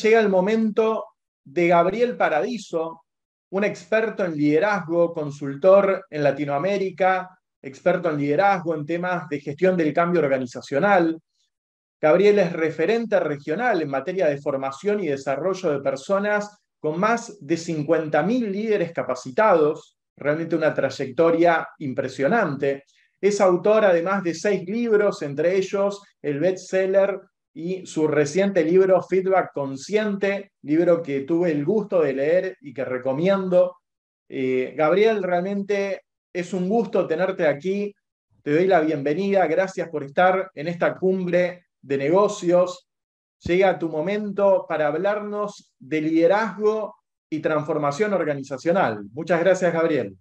llega el momento de Gabriel Paradiso, un experto en liderazgo, consultor en Latinoamérica, experto en liderazgo en temas de gestión del cambio organizacional. Gabriel es referente regional en materia de formación y desarrollo de personas con más de 50.000 líderes capacitados, realmente una trayectoria impresionante. Es autor además de 6 libros, entre ellos el bestseller y su reciente libro Feedback Consciente, libro que tuve el gusto de leer y que recomiendo. Gabriel, realmente es un gusto tenerte aquí. Te doy la bienvenida. Gracias por estar en esta cumbre de negocios. Llega tu momento para hablarnos de liderazgo y transformación organizacional. Muchas gracias, Gabriel.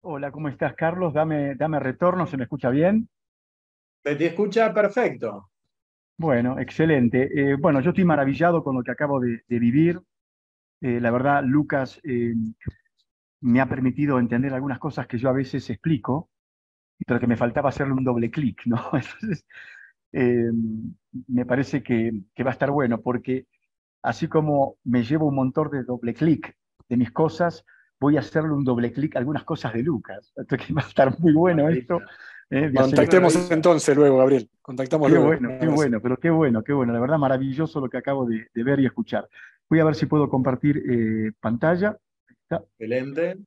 Hola, ¿cómo estás, Carlos? Dame retorno, ¿se me escucha bien? Se te escucha perfecto. Bueno, excelente. Bueno, yo estoy maravillado con lo que acabo de vivir. La verdad, Lucas me ha permitido entender algunas cosas que yo a veces explico, pero que me faltaba hacerle un doble clic, ¿no? Entonces, eh, me parece que va a estar bueno, porque así como me llevo un montón de doble clic de mis cosas, voy a hacerle un doble clic a algunas cosas de Lucas. Entonces, va a estar muy bueno esto. De hacer Contactemos entonces luego, Gabriel. Contactamos Qué luego. bueno, qué bueno, pero qué bueno, qué bueno. La verdad, maravilloso lo que acabo de ver y escuchar. Voy a ver si puedo compartir pantalla. Ahí está. Excelente.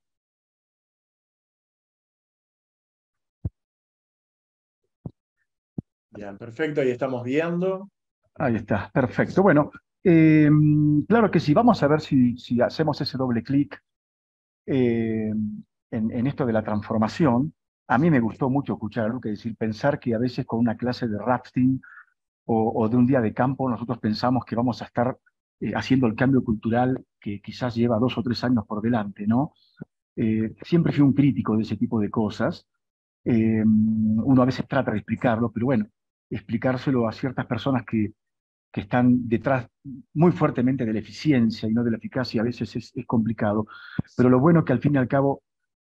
Bien, perfecto, ahí estamos viendo. Ahí está, perfecto. Bueno, claro que sí, vamos a ver si hacemos ese doble clic en esto de la transformación. A mí me gustó mucho escuchar a Luca decir, pensar que a veces con una clase de rafting o de un día de campo nosotros pensamos que vamos a estar haciendo el cambio cultural que quizás lleva 2 o 3 años por delante, ¿no? Siempre fui un crítico de ese tipo de cosas. Uno a veces trata de explicarlo, pero bueno, explicárselo a ciertas personas que están detrás muy fuertemente de la eficiencia y no de la eficacia a veces es complicado. Pero lo bueno es que al fin y al cabo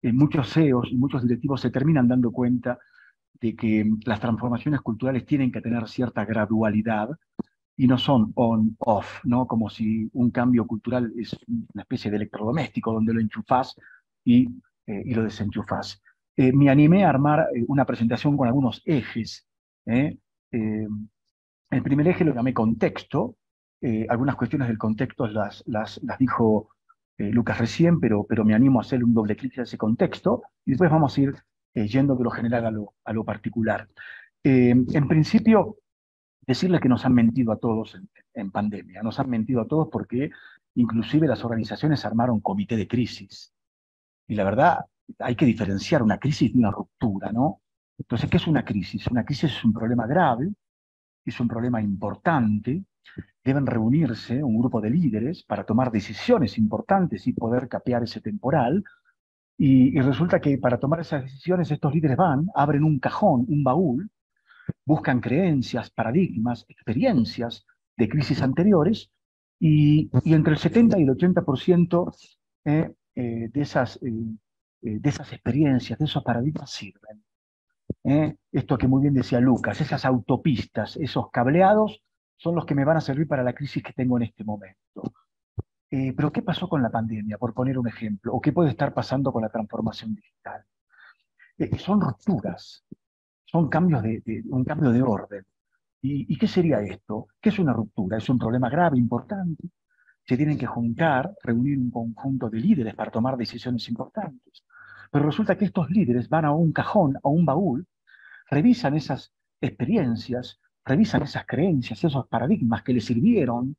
muchos CEOs y muchos directivos se terminan dando cuenta de que las transformaciones culturales tienen que tener cierta gradualidad y no son on-off, ¿no? Como si un cambio cultural es una especie de electrodoméstico donde lo enchufás y lo desenchufás. Me animé a armar una presentación con algunos ejes. ¿eh? Eh, el primer eje lo llamé contexto. Algunas cuestiones del contexto las dijo Lucas recién, pero me animo a hacer un doble clic a ese contexto y después vamos a ir yendo de lo general a lo particular. En principio, decirles que nos han mentido a todos en pandemia. Nos han mentido a todos porque inclusive las organizaciones armaron comité de crisis. Y la verdad, hay que diferenciar una crisis de una ruptura, ¿no? Entonces, ¿qué es una crisis? Una crisis es un problema grave, es un problema importante. Deben reunirse un grupo de líderes para tomar decisiones importantes y poder capear ese temporal. Y resulta que para tomar esas decisiones estos líderes van, abren un cajón, un baúl, buscan creencias, paradigmas, experiencias de crisis anteriores y entre el 70 y el 80% de esas experiencias, de esos paradigmas sirven. Esto que muy bien decía Lucas, esas autopistas, esos cableados son los que me van a servir para la crisis que tengo en este momento. Pero ¿qué pasó con la pandemia, por poner un ejemplo? ¿O qué puede estar pasando con la transformación digital? Son rupturas, son un cambio de orden. ¿Y qué sería esto? ¿Qué es una ruptura? Es un problema grave, importante. Se tienen que juntar, reunir un conjunto de líderes para tomar decisiones importantes. Pero resulta que estos líderes van a un cajón, a un baúl, revisan esas experiencias, revisan esas creencias, esos paradigmas que les sirvieron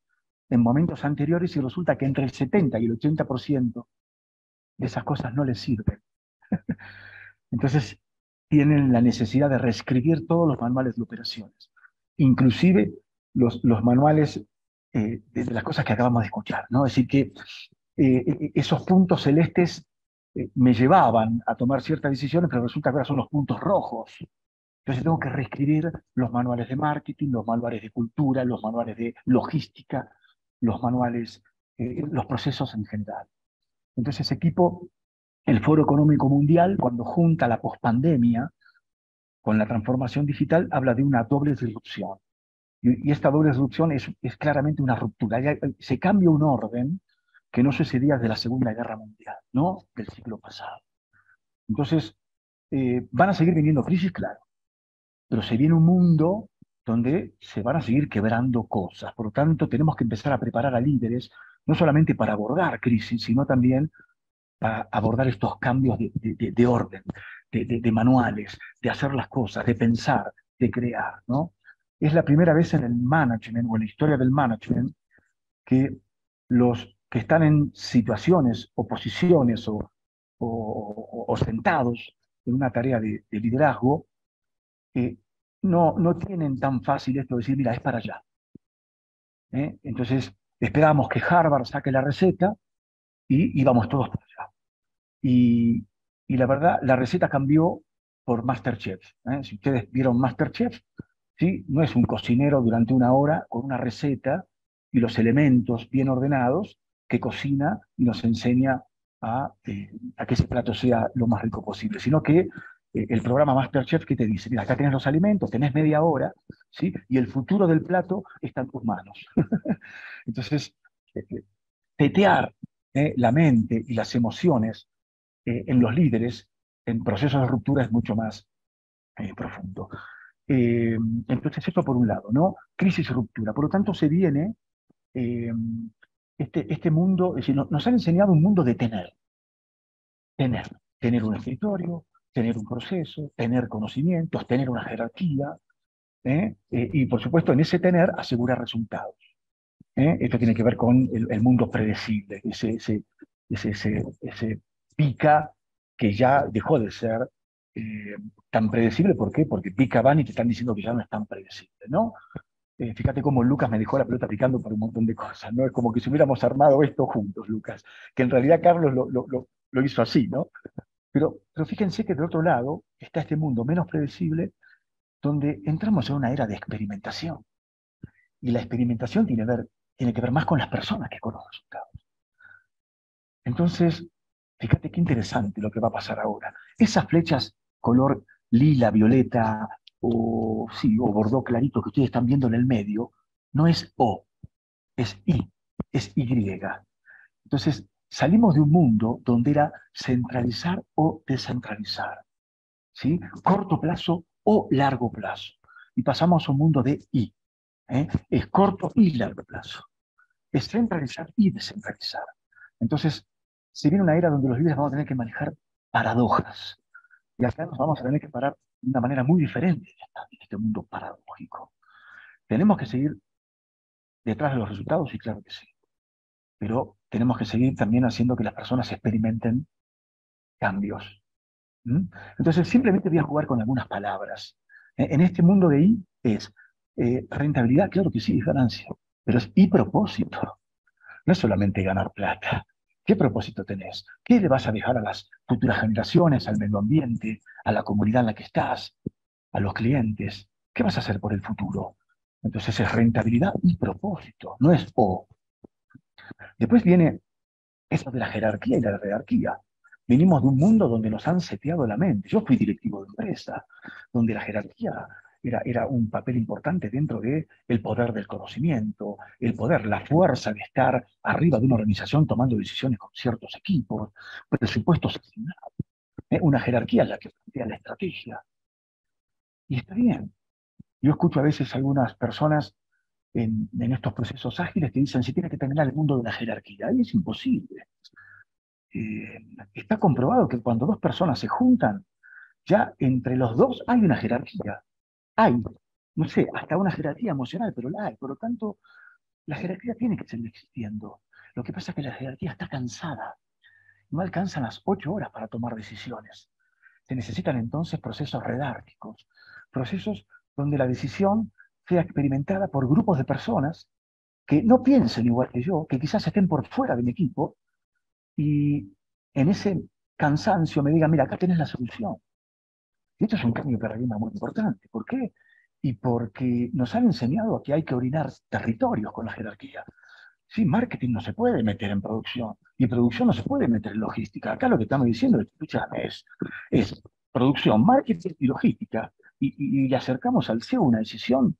en momentos anteriores y resulta que entre el 70 y el 80% de esas cosas no les sirven. Entonces, tienen la necesidad de reescribir todos los manuales de operaciones, inclusive los manuales de las cosas que acabamos de escuchar, ¿no? Es decir, que esos puntos celestes me llevaban a tomar ciertas decisiones, pero resulta que ahora son los puntos rojos. Entonces tengo que reescribir los manuales de marketing, los manuales de cultura, los manuales de logística, los manuales, los procesos en general. Entonces ese equipo, el Foro Económico Mundial, cuando junta la pospandemia con la transformación digital, habla de una doble disrupción. Y esta doble disrupción es claramente una ruptura. Se cambia un orden que no sucedía desde la Segunda Guerra Mundial, no del siglo pasado. Entonces, van a seguir viniendo crisis, claro, pero se viene un mundo donde se van a seguir quebrando cosas. Por lo tanto, tenemos que empezar a preparar a líderes, no solamente para abordar crisis, sino también para abordar estos cambios de orden, de manuales, de hacer las cosas, de pensar, de crear, ¿no? Es la primera vez en el management o en la historia del management que los que están en situaciones o posiciones o sentados en una tarea de liderazgo, no tienen tan fácil esto de decir, mira, es para allá. Entonces, esperamos que Harvard saque la receta y vamos todos para allá. Y, y la verdad, la receta cambió por MasterChef. Si ustedes vieron MasterChef, ¿sí? No es un cocinero durante una hora con una receta y los elementos bien ordenados que cocina y nos enseña a que ese plato sea lo más rico posible, sino que el programa MasterChef que te dice, mira, acá tenés los alimentos, tenés media hora, ¿sí? Y el futuro del plato está en tus manos. Entonces, tetear la mente y las emociones en los líderes en procesos de ruptura es mucho más profundo. Entonces, esto por un lado, ¿no? Crisis y ruptura. Por lo tanto, se viene eh, este mundo, es decir, nos han enseñado un mundo de tener un escritorio, tener un proceso, tener conocimientos, tener una jerarquía, y por supuesto en ese tener asegurar resultados. Esto tiene que ver con el mundo predecible, ese pica que ya dejó de ser tan predecible. ¿Por qué? Porque pica van y te están diciendo que ya no es tan predecible, ¿no? Fíjate cómo Lucas me dejó la pelota picando por un montón de cosas, ¿no? Es como que si hubiéramos armado esto juntos, Lucas, que en realidad Carlos lo hizo así, ¿no? Pero fíjense que del otro lado está este mundo menos predecible donde entramos en una era de experimentación. Y la experimentación tiene que ver más con las personas que con los resultados. Entonces, fíjate qué interesante lo que va a pasar ahora. Esas flechas color lila, violeta o bordó clarito que ustedes están viendo en el medio, no es O, es I, es Y. Entonces, salimos de un mundo donde era centralizar o descentralizar, ¿sí? Corto plazo o largo plazo. Y pasamos a un mundo de I. Es corto y largo plazo. Es centralizar y descentralizar. Entonces, se viene una era donde los líderes vamos a tener que manejar paradojas. Y acá nos vamos a tener que parar de una manera muy diferente en este mundo paradójico. Tenemos que seguir detrás de los resultados, y claro que sí. Pero tenemos que seguir también haciendo que las personas experimenten cambios. ¿Mm? Entonces, simplemente voy a jugar con algunas palabras. En este mundo de I es rentabilidad, claro que sí, es ganancia, pero es I propósito. No es solamente ganar plata. ¿Qué propósito tenés? ¿Qué le vas a dejar a las futuras generaciones, al medio ambiente, a la comunidad en la que estás, a los clientes? ¿Qué vas a hacer por el futuro? Entonces es rentabilidad y propósito, no es O. Después viene eso de la jerarquía y la jerarquía. Venimos de un mundo donde nos han seteado la mente. Yo fui directivo de empresa, donde la jerarquía era un papel importante dentro del poder del conocimiento, el poder, la fuerza de estar arriba de una organización tomando decisiones con ciertos equipos, presupuestos asignados, una jerarquía en la que plantea la estrategia. Y está bien. Yo escucho a veces a algunas personas en estos procesos ágiles que dicen, si tiene que terminar el mundo de la jerarquía, y es imposible. Está comprobado que cuando dos personas se juntan, ya entre los dos hay una jerarquía. Hay, no sé, hasta una jerarquía emocional, pero la hay. Por lo tanto, la jerarquía tiene que seguir existiendo. Lo que pasa es que la jerarquía está cansada. No alcanzan las 8 horas para tomar decisiones. Se necesitan entonces procesos redárquicos, procesos donde la decisión sea experimentada por grupos de personas que no piensen igual que yo, que quizás estén por fuera de mi equipo, y en ese cansancio me digan, mira, acá tenés la solución. Y esto es un cambio de paradigma muy importante. ¿Por qué? Y porque nos han enseñado que hay que orinar territorios con la jerarquía. Sí, marketing no se puede meter en producción y producción no se puede meter en logística. Acá lo que estamos diciendo es producción, marketing y logística. Y le acercamos al CEO una decisión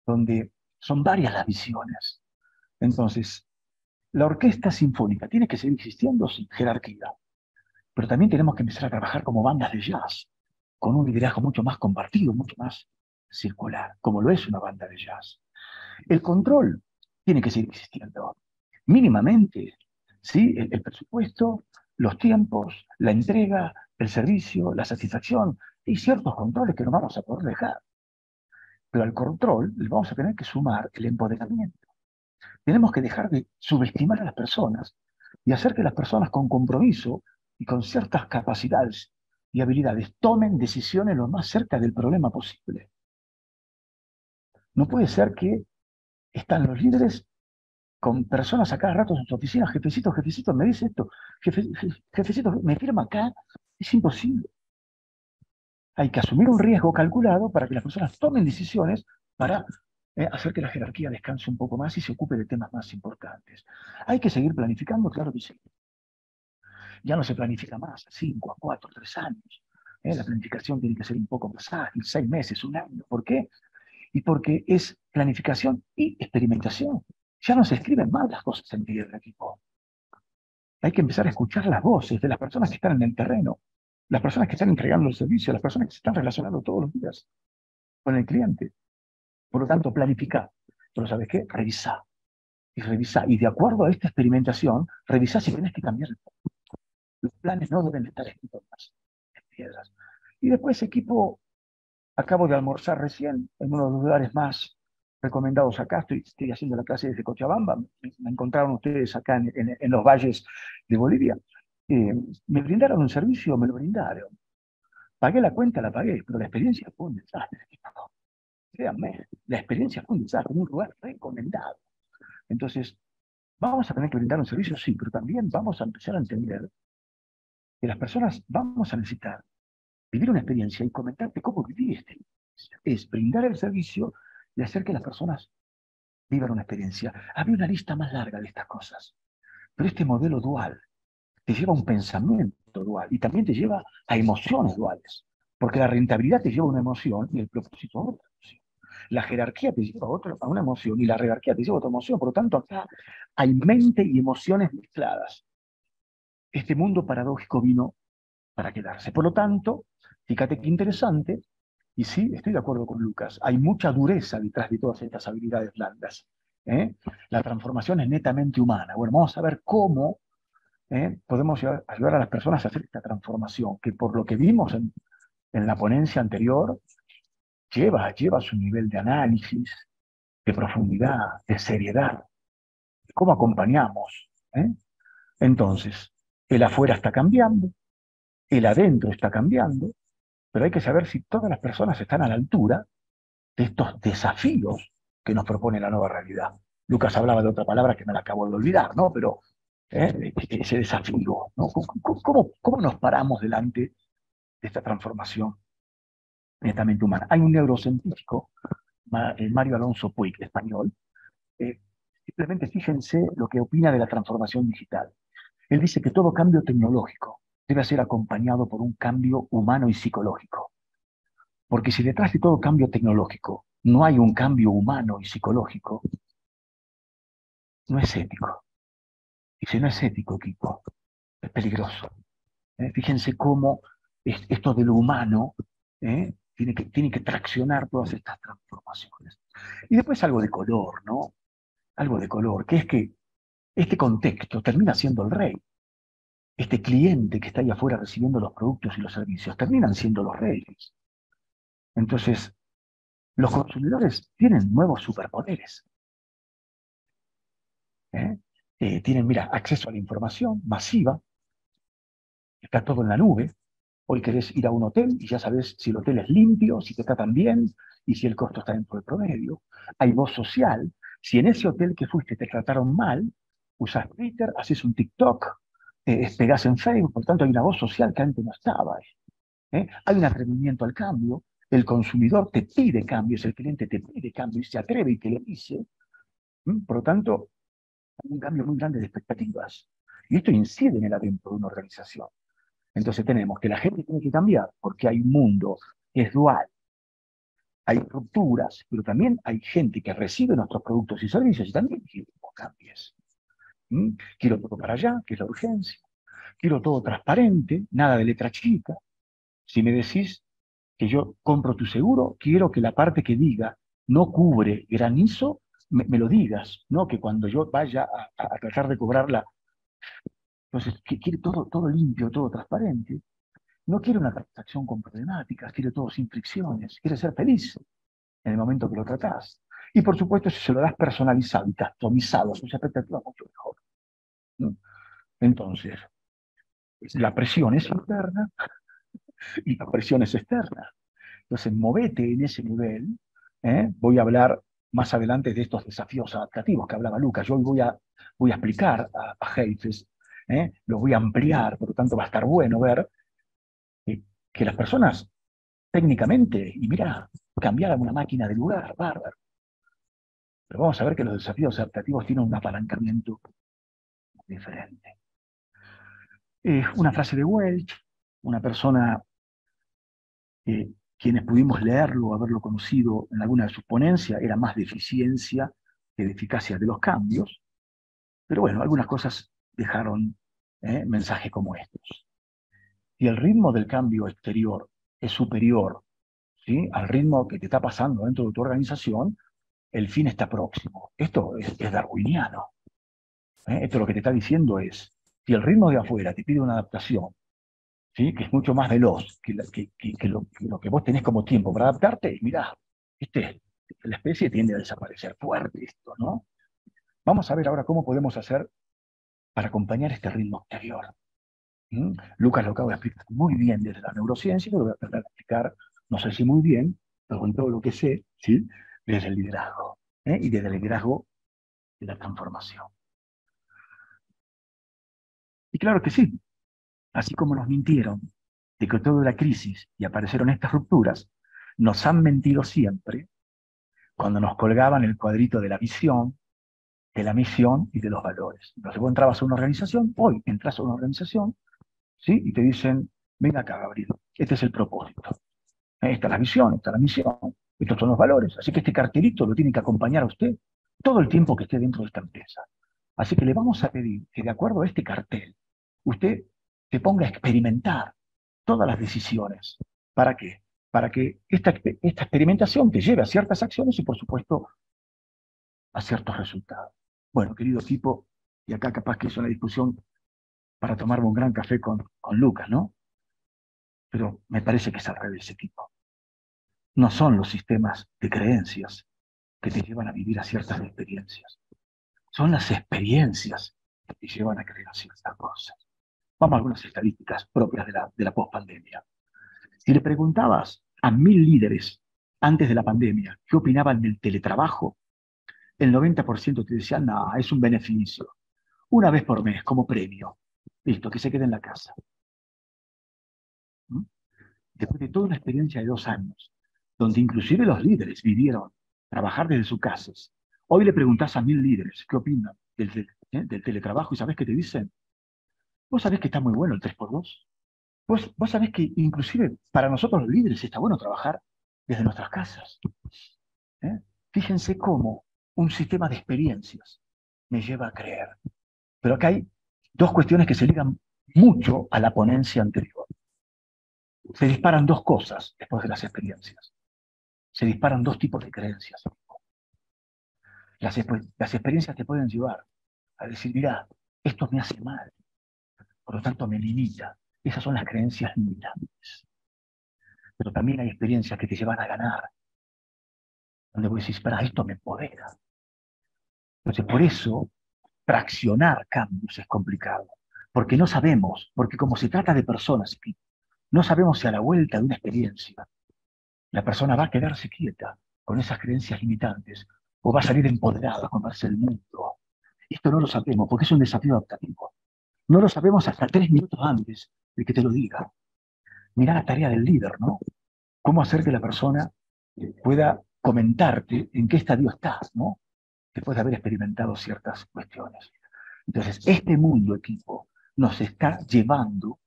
donde Son varias las visiones. Entonces, la orquesta sinfónica tiene que seguir existiendo sin jerarquía, pero también tenemos que empezar a trabajar como bandas de jazz, con un liderazgo mucho más compartido, mucho más circular, como lo es una banda de jazz. El control tiene que seguir existiendo, mínimamente, ¿sí? El presupuesto, los tiempos, la entrega, el servicio, la satisfacción, y ciertos controles que no vamos a poder dejar. Pero al control le vamos a tener que sumar el empoderamiento. Tenemos que dejar de subestimar a las personas y hacer que las personas con compromiso y con ciertas capacidades y habilidades tomen decisiones lo más cerca del problema posible. No puede ser que están los líderes con personas a cada rato en su oficina, jefecito, jefecito, me dice esto, jefecito, me firma acá, es imposible. Hay que asumir un riesgo calculado para que las personas tomen decisiones para hacer que la jerarquía descanse un poco más y se ocupe de temas más importantes. ¿Hay que seguir planificando? Claro que sí. Ya no se planifica más a 5, a 4, 3 años. La planificación tiene que ser un poco más ágil, 6 meses, un año. ¿Por qué? Y porque es planificación y experimentación. Ya no se escriben mal las cosas en el equipo. Hay que empezar a escuchar las voces de las personas que están en el terreno, las personas que están entregando el servicio, las personas que se están relacionando todos los días con el cliente. Por lo tanto, planificar. Pero ¿sabes qué? Revisar. Y revisar. Y de acuerdo a esta experimentación, revisar si tienes que cambiar. Los planes no deben estar escritos más en piedras. Y después, equipo, acabo de almorzar recién en uno de los lugares más recomendados acá. Estoy haciendo la clase desde Cochabamba. Me encontraron ustedes acá en los valles de Bolivia. Me brindaron un servicio, me lo brindaron. Pagué la cuenta, la pagué, pero la experiencia fue un desastre. Créanme, la experiencia fue un desastre, un lugar recomendado. Entonces, vamos a tener que brindar un servicio, sí, pero también vamos a empezar a entender que las personas vamos a necesitar vivir una experiencia y comentarte cómo viviste. Es brindar el servicio y hacer que las personas vivan una experiencia. Había una lista más larga de estas cosas, pero este modelo dual te lleva a un pensamiento dual y también te lleva a emociones duales, porque la rentabilidad te lleva a una emoción y el propósito a otra emoción. La jerarquía te lleva a una emoción y la jerarquía te lleva a otra emoción. Por lo tanto, acá hay mente y emociones mezcladas. Este mundo paradójico vino para quedarse. Por lo tanto, fíjate qué interesante, y sí, estoy de acuerdo con Lucas, hay mucha dureza detrás de todas estas habilidades blandas. ¿Eh? La transformación es netamente humana. Bueno, vamos a ver cómo podemos ayudar a las personas a hacer esta transformación, que por lo que vimos en la ponencia anterior, lleva su nivel de análisis, de profundidad, de seriedad. ¿Cómo acompañamos? Entonces, el afuera está cambiando, el adentro está cambiando, pero hay que saber si todas las personas están a la altura de estos desafíos que nos propone la nueva realidad. Lucas hablaba de otra palabra que me la acabo de olvidar, ¿no? Pero ese desafío, ¿no? ¿Cómo nos paramos delante de esta transformación netamente humana? Hay un neurocientífico, Mario Alonso Puig, español, simplemente fíjense lo que opina de la transformación digital. Él dice que todo cambio tecnológico debe ser acompañado por un cambio humano y psicológico. Porque si detrás de todo cambio tecnológico no hay un cambio humano y psicológico, no es ético. Y si no es ético, equipo, es peligroso. Fíjense cómo esto de lo humano tiene que traccionar todas estas transformaciones. Y después algo de color, ¿no? Algo de color, que es que este contexto termina siendo el rey. Este cliente que está ahí afuera recibiendo los productos y los servicios terminan siendo los reyes. Entonces, los consumidores tienen nuevos superpoderes. Tienen, mira, acceso a la información masiva, está todo en la nube. Hoy querés ir a un hotel y ya sabes si el hotel es limpio, si te tratan bien y si el costo está dentro del promedio. Hay voz social. Si en ese hotel que fuiste te trataron mal, usas Twitter, haces un TikTok, pegás en Facebook, por tanto hay una voz social que antes no estaba. Hay un atrevimiento al cambio, el consumidor te pide cambios, el cliente te pide cambios y se atreve y te lo dice. Por lo tanto, hay un cambio muy grande de expectativas. Y esto incide en el adentro de una organización. Entonces tenemos que la gente tiene que cambiar porque hay un mundo que es dual, hay rupturas, pero también hay gente que recibe nuestros productos y servicios y también quiere que vos cambies. Quiero todo para allá, que es la urgencia. Quiero todo transparente, nada de letra chica. Si me decís que yo compro tu seguro, quiero que la parte que diga no cubre granizo, me lo digas, no que cuando yo vaya a tratar de cobrarla. Entonces, quiere todo limpio, todo transparente. No quiere una transacción con problemáticas, quiere todo sin fricciones, quiere ser feliz en el momento que lo tratás. Y por supuesto, si se lo das personalizado y customizado a sus expectativas, mucho mejor, ¿no? Entonces, la presión es interna y la presión es externa. Entonces, movete en ese nivel. Voy a hablar más adelante de estos desafíos adaptativos que hablaba Lucas. Yo hoy voy a explicar a Heifetz, lo voy a ampliar, por lo tanto va a estar bueno ver que las personas técnicamente, y mira, cambiar una máquina de lugar, bárbaro. Pero vamos a ver que los desafíos adaptativos tienen un apalancamiento diferente. Una frase de Welch, una persona quienes pudimos leerlo o haberlo conocido en alguna de sus ponencias, era más de eficiencia que de eficacia de los cambios, pero bueno, algunas cosas dejaron mensajes como estos. Si el ritmo del cambio exterior es superior, ¿sí?, al ritmo que te está pasando dentro de tu organización, el fin está próximo. Esto es darwiniano. Esto lo que te está diciendo es, si el ritmo de afuera te pide una adaptación, ¿sí?, que es mucho más veloz que lo que vos tenés como tiempo para adaptarte, y mirá, la especie tiende a desaparecer fuerte esto, ¿no? Vamos a ver ahora cómo podemos hacer para acompañar este ritmo exterior. Lucas lo acaba de explicar muy bien desde la neurociencia, lo voy a tratar de explicar, no sé si muy bien, pero con todo lo que sé, ¿sí?, desde el liderazgo, y desde el liderazgo de la transformación. Y claro que sí, así como nos mintieron de que todo era crisis y aparecieron estas rupturas, nos han mentido siempre cuando nos colgaban el cuadrito de la visión, de la misión y de los valores. Entonces vos entrabas a una organización, hoy entras a una organización, ¿sí?, y te dicen, venga acá, Gabriel, este es el propósito. Esta es la visión, esta es la misión, estos son los valores. Así que este cartelito lo tiene que acompañar a usted todo el tiempo que esté dentro de esta empresa. Así que le vamos a pedir que de acuerdo a este cartel, usted se ponga a experimentar todas las decisiones. ¿Para qué? Para que esta experimentación te lleve a ciertas acciones y, por supuesto, a ciertos resultados. Bueno, querido equipo, y acá capaz que es una discusión para tomarme un gran café con Lucas, ¿no? Pero me parece que es al revés, equipo. No son los sistemas de creencias que te llevan a vivir a ciertas experiencias. Son las experiencias que te llevan a creer ciertas cosas. Vamos a algunas estadísticas propias de la pospandemia. Si le preguntabas a 1000 líderes antes de la pandemia qué opinaban del teletrabajo, el 90% te decían, no, es un beneficio. Una vez por mes, como premio. Listo, que se quede en la casa. Después de toda una experiencia de 2 años, donde inclusive los líderes vivieron trabajar desde sus casas, hoy le preguntás a 1000 líderes qué opinan del teletrabajo y ¿sabés qué te dicen? Vos sabés que está muy bueno el 3x2. Vos sabés que inclusive para nosotros los líderes está bueno trabajar desde nuestras casas. Fíjense cómo un sistema de experiencias me lleva a creer. Pero acá hay 2 cuestiones que se ligan mucho a la ponencia anterior. Se disparan 2 cosas después de las experiencias. Se disparan 2 tipos de creencias. Las experiencias te pueden llevar a decir, mirá, esto me hace mal, por lo tanto me limita. Esas son las creencias limitantes. Pero también hay experiencias que te llevan a ganar, donde vos decís, para esto me empodera. Entonces, por eso, traccionar cambios es complicado, porque no sabemos, porque como se trata de personas, no sabemos si a la vuelta de una experiencia la persona va a quedarse quieta con esas creencias limitantes o va a salir empoderada a comerse el mundo. Esto no lo sabemos porque es un desafío adaptativo. No lo sabemos hasta 3 minutos antes de que te lo diga. Mirá la tarea del líder, ¿no? Cómo hacer que la persona pueda comentarte en qué estadio estás, ¿no? Después de haber experimentado ciertas cuestiones. Entonces, este mundo, equipo, nos está llevando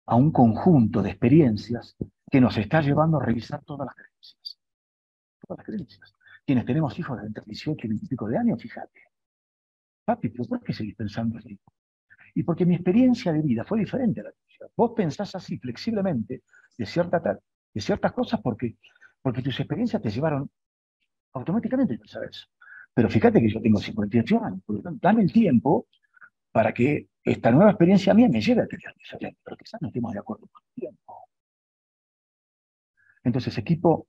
a un conjunto de experiencias que nos está llevando a revisar todas las creencias. todas las creencias. Quienes tenemos hijos de entre 18 y 20 y pico de años, fíjate, papi, ¿pero por qué seguís pensando así? Y porque mi experiencia de vida fue diferente a la tuya. Vos pensás así flexiblemente de ciertas cosas porque tus experiencias te llevaron automáticamente a pensar eso. Pero fíjate que yo tengo 58 años, por lo tanto, dame el tiempo para que esta nueva experiencia mía me lleve a tener diferente, pero quizás no estemos de acuerdo con el tiempo. Entonces, equipo,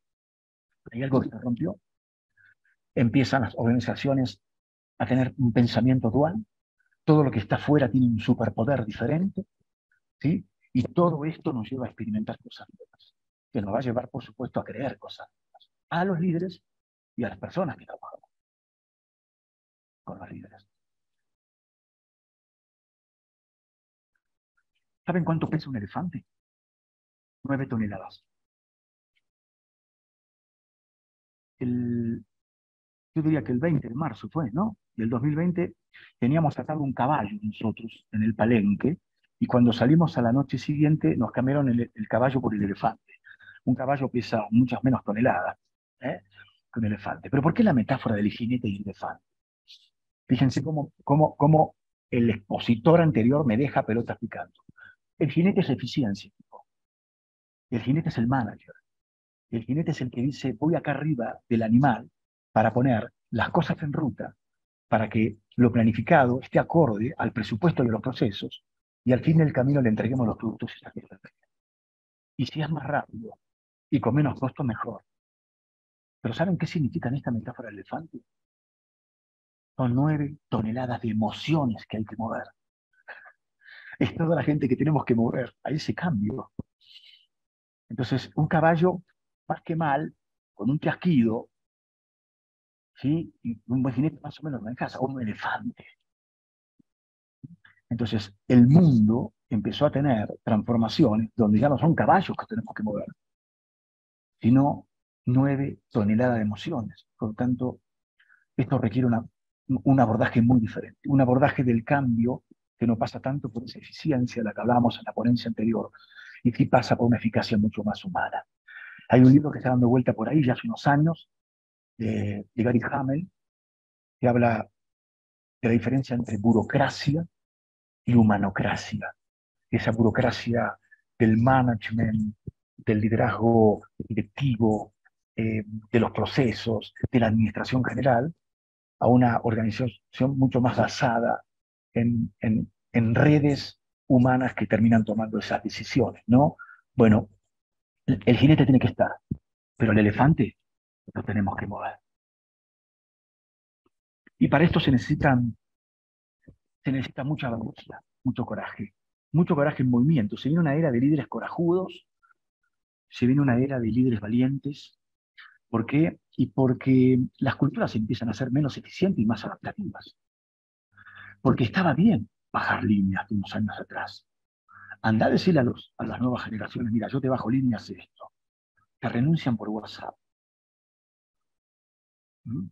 hay algo que se rompió. Empiezan las organizaciones a tener un pensamiento dual. Todo lo que está afuera tiene un superpoder diferente, ¿sí? Y todo esto nos lleva a experimentar cosas nuevas, que nos va a llevar, por supuesto, a creer cosas nuevas, a los líderes y a las personas que trabajamos con los líderes. ¿Saben cuánto pesa un elefante? 9 toneladas. Yo diría que el 20 de marzo fue, ¿no? Del 2020 teníamos atado un caballo nosotros en el Palenque y cuando salimos a la noche siguiente nos cambiaron el caballo por el elefante. Un caballo pesa muchas menos toneladas, ¿eh?, que un elefante. Pero ¿por qué la metáfora del jinete y el elefante? Fíjense cómo el expositor anterior me deja pelotas picando. El jinete es eficiencia. El jinete es el manager. El jinete es el que dice, voy acá arriba del animal para poner las cosas en ruta, para que lo planificado esté acorde al presupuesto de los procesos y al fin del camino le entreguemos los productos y satisfacciones. Y si es más rápido y con menos costo, mejor. Pero ¿saben qué significa en esta metáfora el elefante? Son 9 toneladas de emociones que hay que mover. Es toda la gente que tenemos que mover a ese cambio. Entonces, un caballo, más que mal, con un chasquido, ¿sí? Y un buen jinete más o menos lo manejas, o un elefante. Entonces, el mundo empezó a tener transformaciones donde ya no son caballos que tenemos que mover, sino 9 toneladas de emociones. Por lo tanto, esto requiere un abordaje muy diferente, un abordaje del cambio que no pasa tanto por esa eficiencia de la que hablábamos en la ponencia anterior, y sí pasa por una eficacia mucho más humana. Hay un libro que está dando vuelta por ahí ya hace unos años, de Gary Hamel, que habla de la diferencia entre burocracia y humanocracia. Esa burocracia del management, del liderazgo directivo, de los procesos, de la administración general, a una organización mucho más basada en redes humanas que terminan tomando esas decisiones, ¿no? Bueno, el jinete tiene que estar, pero el elefante lo tenemos que mover. Y para esto se necesita mucha valentía, mucho coraje en movimiento. Se viene una era de líderes corajudos, se viene una era de líderes valientes. ¿Por qué? Y porque las culturas empiezan a ser menos eficientes y más adaptativas. Porque estaba bien bajar líneas de unos años atrás. Andá a decirle a las nuevas generaciones, mira, yo te bajo líneas de esto. Te renuncian por WhatsApp. ¿Mm?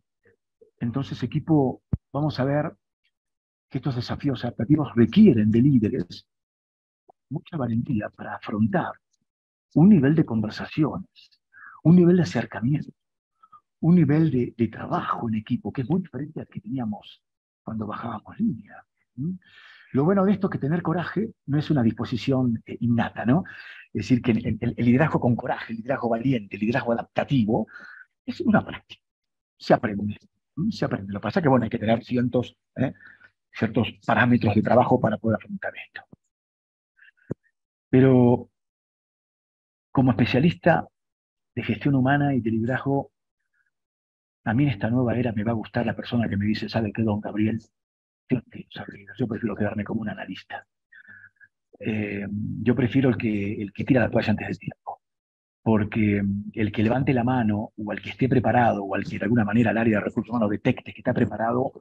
Entonces, equipo, vamos a ver que estos desafíos adaptativos requieren de líderes mucha valentía para afrontar un nivel de conversaciones, un nivel de acercamiento, un nivel de trabajo en equipo que es muy diferente al que teníamos cuando bajábamos línea. ¿Mm? Lo bueno de esto es que tener coraje no es una disposición innata, ¿no? Es decir, que el liderazgo con coraje, el liderazgo valiente, el liderazgo adaptativo, es una práctica. Se aprende. Se aprende. Lo que pasa es que, bueno, hay que tener ciertos parámetros de trabajo para poder afrontar esto. Pero como especialista de gestión humana y de liderazgo, a mí en esta nueva era me va a gustar la persona que me dice, ¿sabe qué, don Gabriel? Yo no quiero ser líder, yo prefiero quedarme como un analista. Yo prefiero el que tira la toalla antes del tiempo. Porque el que levante la mano, o al que esté preparado, o al que de alguna manera el área de recursos humanos detecte que está preparado,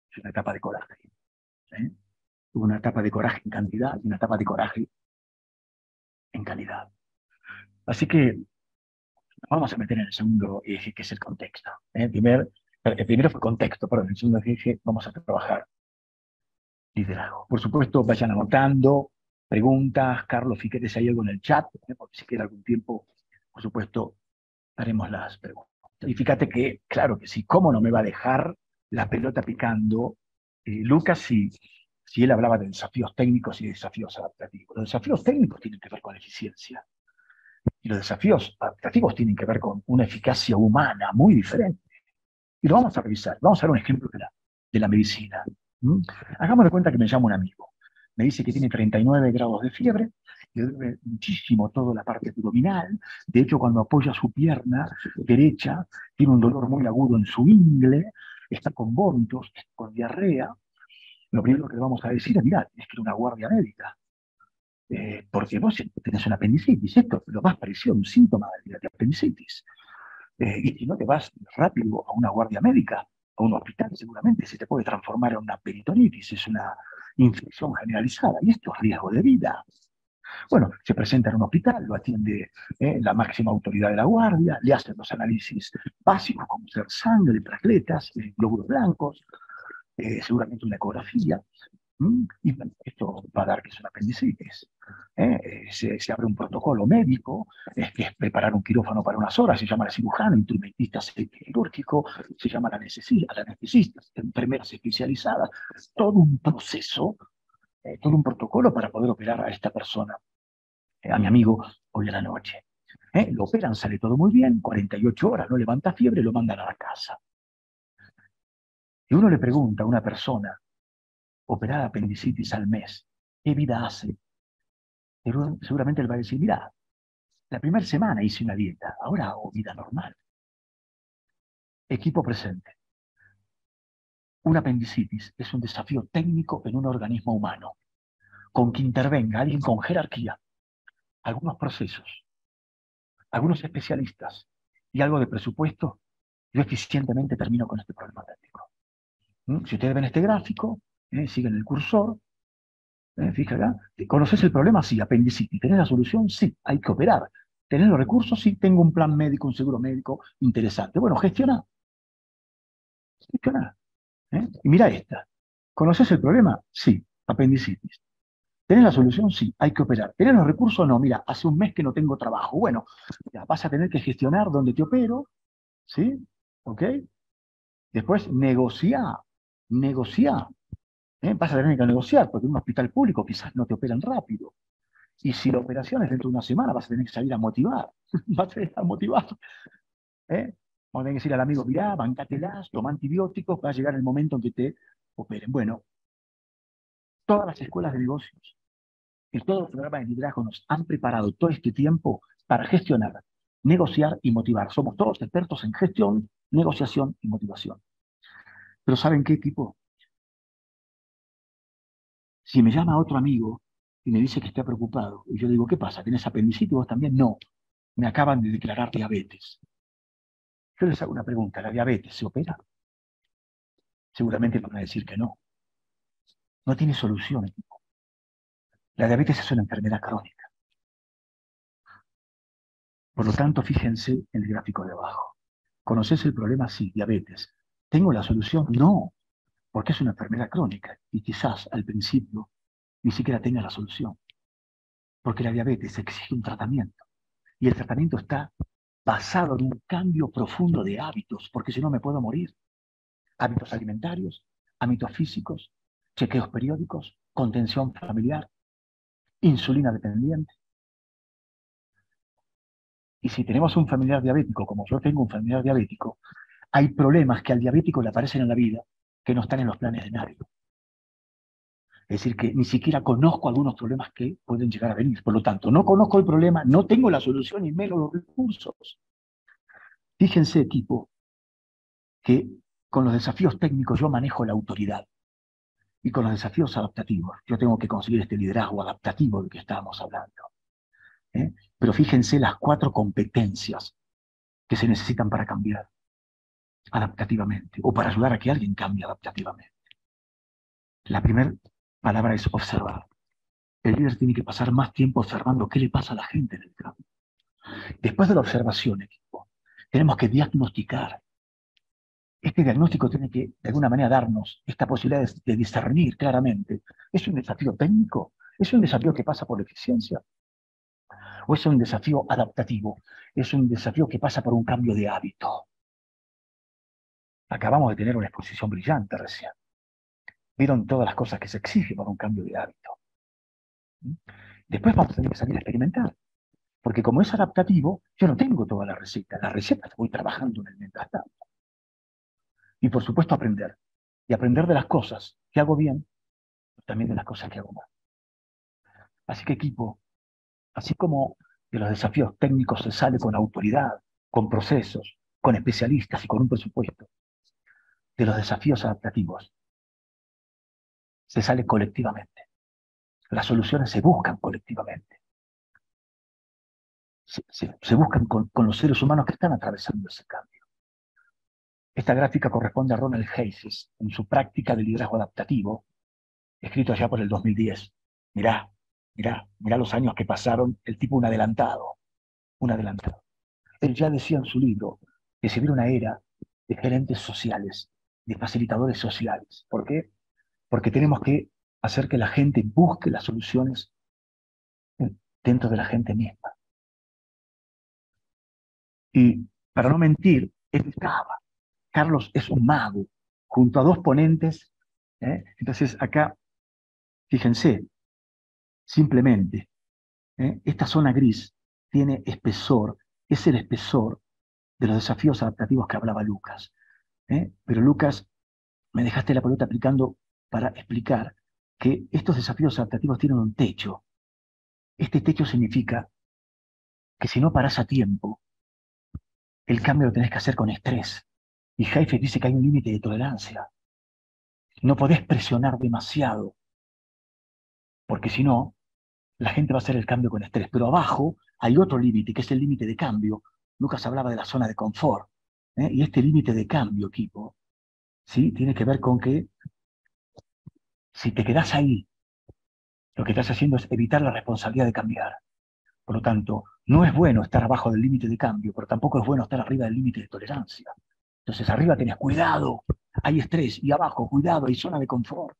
es una etapa de coraje. ¿Eh? Una etapa de coraje en cantidad y una etapa de coraje en calidad. Así que vamos a meter en el segundo eje, que es el contexto. El primero fue contexto, perdón, el segundo eje vamos a trabajar liderazgo. Por supuesto, vayan anotando preguntas. Carlos, fíjate si hay algo en el chat, porque si queda algún tiempo, por supuesto, haremos las preguntas. Y fíjate que, claro que sí, ¿cómo no me va a dejar la pelota picando Lucas si él hablaba de desafíos técnicos y desafíos adaptativos? Los desafíos técnicos tienen que ver con la eficiencia y los desafíos adaptativos tienen que ver con una eficacia humana muy diferente. Y lo vamos a revisar. Vamos a ver un ejemplo de la medicina. ¿Mm? Hagamos de cuenta que me llama un amigo. Me dice que tiene 39 grados de fiebre, le duele muchísimo toda la parte abdominal. De hecho, cuando apoya su pierna derecha, tiene un dolor muy agudo en su ingle, está con vómitos, con diarrea. Lo primero que le vamos a decir es, mirá, tienes que ir a una guardia médica. Porque vos tenés una apendicitis. Esto es lo más parecido a un síntoma de apendicitis. Y si no te vas rápido a una guardia médica, a un hospital, seguramente se te puede transformar en una peritonitis, es una infección generalizada, y esto es riesgo de vida. Bueno, se presenta en un hospital, lo atiende la máxima autoridad de la guardia, le hacen los análisis básicos como ser sangre, plaquetas, glóbulos blancos, seguramente una ecografía. Y esto va a dar que es una apendicitis. Se abre un protocolo médico, que es preparar un quirófano para unas horas, se llama el cirujano, instrumentista quirúrgico, se llama la anestesista, enfermeras especializadas, todo un proceso, todo un protocolo para poder operar a esta persona, a mi amigo, hoy a la noche. Lo operan, sale todo muy bien, 48 horas, no levanta fiebre, lo mandan a la casa. Y uno le pregunta a una persona, operada apendicitis al mes, ¿qué vida hace? Pero seguramente él va a decir, mira, la primera semana hice una dieta, ahora hago vida normal. Equipo presente. Una apendicitis es un desafío técnico en un organismo humano, con que intervenga alguien con jerarquía, algunos procesos, algunos especialistas y algo de presupuesto. Yo eficientemente termino con este problema técnico. Si ustedes ven este gráfico, siguen el cursor, fíjate acá, ¿conoces el problema? Sí, apendicitis. ¿Tenés la solución? Sí, hay que operar. ¿Tenés los recursos? Sí, tengo un plan médico, un seguro médico interesante. Bueno, gestiona. Gestiona. Y mira esta. ¿Conoces el problema? Sí, apendicitis. ¿Tenés la solución? Sí, hay que operar. ¿Tenés los recursos? No, mira, hace un mes que no tengo trabajo. Bueno, ya vas a tener que gestionar dónde te opero, ¿sí? ¿Ok? Después, negociar. Negociar. Vas a tener que negociar, porque en un hospital público quizás no te operan rápido. Y si la operación es dentro de una semana, vas a tener que salir a motivar. Vas a tener que motivar. Vamos a tener que decir al amigo, mirá, bancatelas, toma antibióticos, va a llegar el momento en que te operen. Bueno, todas las escuelas de negocios y todos los programas de liderazgo nos han preparado todo este tiempo para gestionar, negociar y motivar. Somos todos expertos en gestión, negociación y motivación. Pero ¿saben qué, equipo? Si me llama otro amigo y me dice que está preocupado, y yo digo, ¿qué pasa? ¿Tienes apendicitis vos también? No, me acaban de declarar diabetes. Yo les hago una pregunta, ¿la diabetes se opera? Seguramente van a decir que no. No tiene solución, equipo. La diabetes es una enfermedad crónica. Por lo tanto, fíjense en el gráfico de abajo. ¿Conoces el problema? Sí, diabetes. ¿Tengo la solución? No, porque es una enfermedad crónica y quizás al principio ni siquiera tenga la solución. Porque la diabetes exige un tratamiento y el tratamiento está basado en un cambio profundo de hábitos, porque si no me puedo morir. Hábitos alimentarios, hábitos físicos, chequeos periódicos, contención familiar, insulina dependiente. Y si tenemos un familiar diabético, como yo tengo un familiar diabético, hay problemas que al diabético le aparecen en la vida que no están en los planes de nadie. Es decir, que ni siquiera conozco algunos problemas que pueden llegar a venir. Por lo tanto, no conozco el problema, no tengo la solución y menos los recursos. Fíjense, equipo, que con los desafíos técnicos yo manejo la autoridad. Y con los desafíos adaptativos, yo tengo que conseguir este liderazgo adaptativo del que estábamos hablando. Pero fíjense las 4 competencias que se necesitan para cambiar adaptativamente o para ayudar a que alguien cambie adaptativamente. La primera palabra es observar. El líder tiene que pasar más tiempo observando qué le pasa a la gente en el campo. Después de la observación, equipo, tenemos que diagnosticar. Este diagnóstico tiene que, de alguna manera, darnos esta posibilidad de discernir claramente. ¿Es un desafío técnico? ¿Es un desafío que pasa por eficiencia? ¿O es un desafío adaptativo? ¿Es un desafío que pasa por un cambio de hábito? Acabamos de tener una exposición brillante recién. Vieron todas las cosas que se exigen para un cambio de hábito. Después vamos a tener que salir a experimentar. Porque como es adaptativo, yo no tengo toda la receta. La receta la voy trabajando en el mientras tanto. Y por supuesto aprender. Y aprender de las cosas que hago bien, pero también de las cosas que hago mal. Así que equipo, así como de los desafíos técnicos se sale con autoridad, con procesos, con especialistas y con un presupuesto, de los desafíos adaptativos se sale colectivamente. Las soluciones se buscan colectivamente. Se buscan con los seres humanos que están atravesando ese cambio. Esta gráfica corresponde a Ronald Hayes en su práctica de liderazgo adaptativo, escrito allá por el 2010. Mirá los años que pasaron, el tipo un adelantado. Él ya decía en su libro que se viene una era de gerentes sociales, de facilitadores sociales. ¿Por qué? Porque tenemos que hacer que la gente busque las soluciones dentro de la gente misma. Y para no mentir, él estaba. Carlos es un mago, junto a dos ponentes. Entonces acá, fíjense, simplemente, esta zona gris tiene espesor, es el espesor de los desafíos adaptativos que hablaba Lucas. Pero Lucas, me dejaste la pelota aplicando para explicar que estos desafíos adaptativos tienen un techo. Este techo significa que si no paras a tiempo, el cambio lo tenés que hacer con estrés. Y Heifetz dice que hay un límite de tolerancia. No podés presionar demasiado, porque si no, la gente va a hacer el cambio con estrés. Pero abajo hay otro límite, que es el límite de cambio. Lucas hablaba de la zona de confort. Y este límite de cambio, equipo, ¿sí? Tiene que ver con que si te quedás ahí, lo que estás haciendo es evitar la responsabilidad de cambiar. Por lo tanto, no es bueno estar abajo del límite de cambio, pero tampoco es bueno estar arriba del límite de tolerancia. Entonces, arriba tenés cuidado, hay estrés, y abajo, cuidado, hay zona de confort.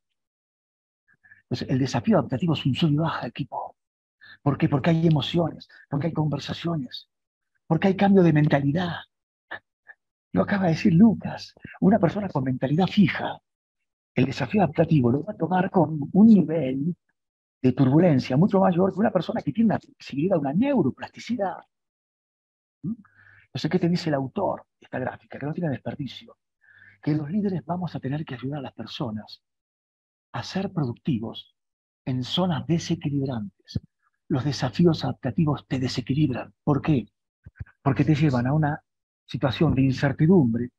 Entonces, el desafío adaptativo es un sub y baja, equipo. ¿Por qué? Porque hay emociones, porque hay conversaciones, porque hay cambio de mentalidad. Lo acaba de decir Lucas. Una persona con mentalidad fija, el desafío adaptativo lo va a tomar con un nivel de turbulencia mucho mayor que una persona que tiene una flexibilidad, una neuroplasticidad. Entonces, ¿qué te dice el autor de esta gráfica? Que no tiene desperdicio. Que los líderes vamos a tener que ayudar a las personas a ser productivos en zonas desequilibrantes. Los desafíos adaptativos te desequilibran. ¿Por qué? Porque te llevan a una situación de incertidumbre,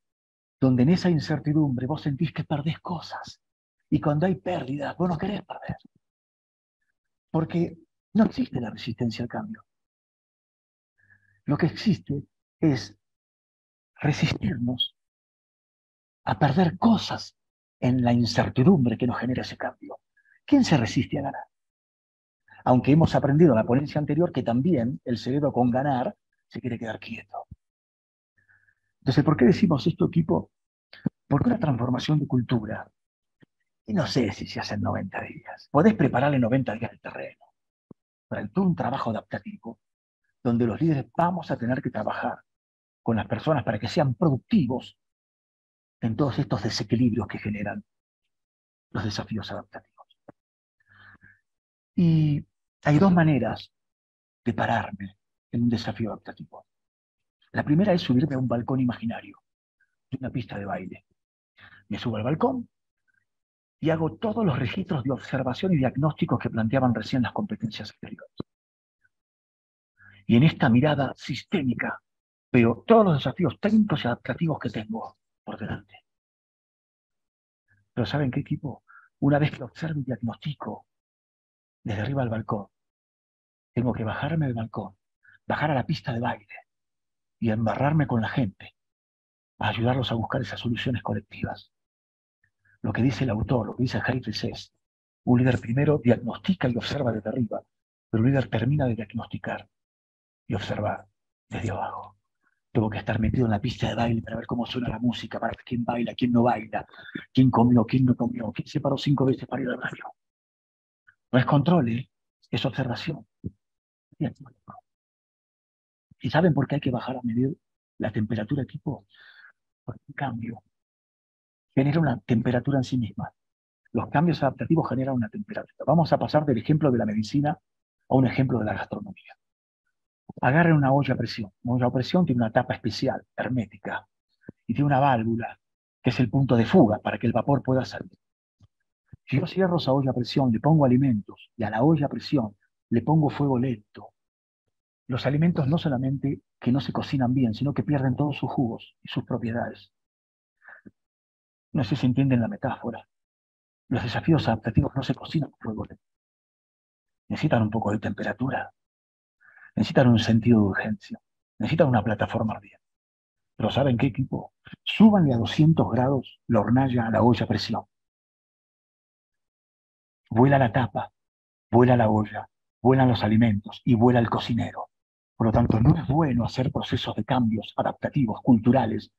donde en esa incertidumbre vos sentís que perdés cosas. Y cuando hay pérdidas, vos no querés perder. Porque no existe la resistencia al cambio. Lo que existe es resistirnos a perder cosas en la incertidumbre que nos genera ese cambio. ¿Quién se resiste a ganar? Aunque hemos aprendido en la ponencia anterior que también el cerebro con ganar se quiere quedar quieto. Entonces, ¿por qué decimos esto, equipo? Porque una transformación de cultura, y no sé si se hace en 90 días, podés prepararle 90 días el terreno, para todo un trabajo adaptativo, donde los líderes vamos a tener que trabajar con las personas para que sean productivos en todos estos desequilibrios que generan los desafíos adaptativos. Y hay dos maneras de pararme en un desafío adaptativo. La primera es subirme a un balcón imaginario de una pista de baile. Me subo al balcón y hago todos los registros de observación y diagnósticos que planteaban recién las competencias anteriores. Y en esta mirada sistémica veo todos los desafíos técnicos y adaptativos que tengo por delante. Pero ¿saben qué, equipo? Una vez que observo y diagnostico desde arriba del balcón, tengo que bajarme del balcón, bajar a la pista de baile y embarrarme con la gente, a ayudarlos a buscar esas soluciones colectivas. Lo que dice el autor, lo que dice Heifetz es, un líder primero diagnostica y observa desde arriba, pero un líder termina de diagnosticar y observar desde abajo. Tengo que estar metido en la pista de baile para ver cómo suena la música, para ver quién baila, quién no baila, quién comió, quién no comió, quién se paró 5 veces para ir al baño. No es control, es observación. ¿Y saben por qué hay que bajar a medir la temperatura, equipo? Porque hay cambio. genera una temperatura en sí misma. Los cambios adaptativos generan una temperatura. Vamos a pasar del ejemplo de la medicina a un ejemplo de la gastronomía. Agarren una olla a presión. Una olla a presión tiene una tapa especial, hermética, y tiene una válvula, que es el punto de fuga para que el vapor pueda salir. Si yo cierro esa olla a presión, le pongo alimentos, y a la olla a presión le pongo fuego lento, los alimentos no solamente que no se cocinan bien, sino que pierden todos sus jugos y sus propiedades. No sé si entienden la metáfora. Los desafíos adaptativos no se cocinan con fuego lento. Necesitan un poco de temperatura, necesitan un sentido de urgencia, necesitan una plataforma ardiente. Pero ¿saben qué, equipo? Súbanle a 200 grados la hornalla a la olla a presión. Vuela la tapa, vuela la olla, vuelan los alimentos y vuela el cocinero. Por lo tanto, no es bueno hacer procesos de cambios adaptativos, culturales,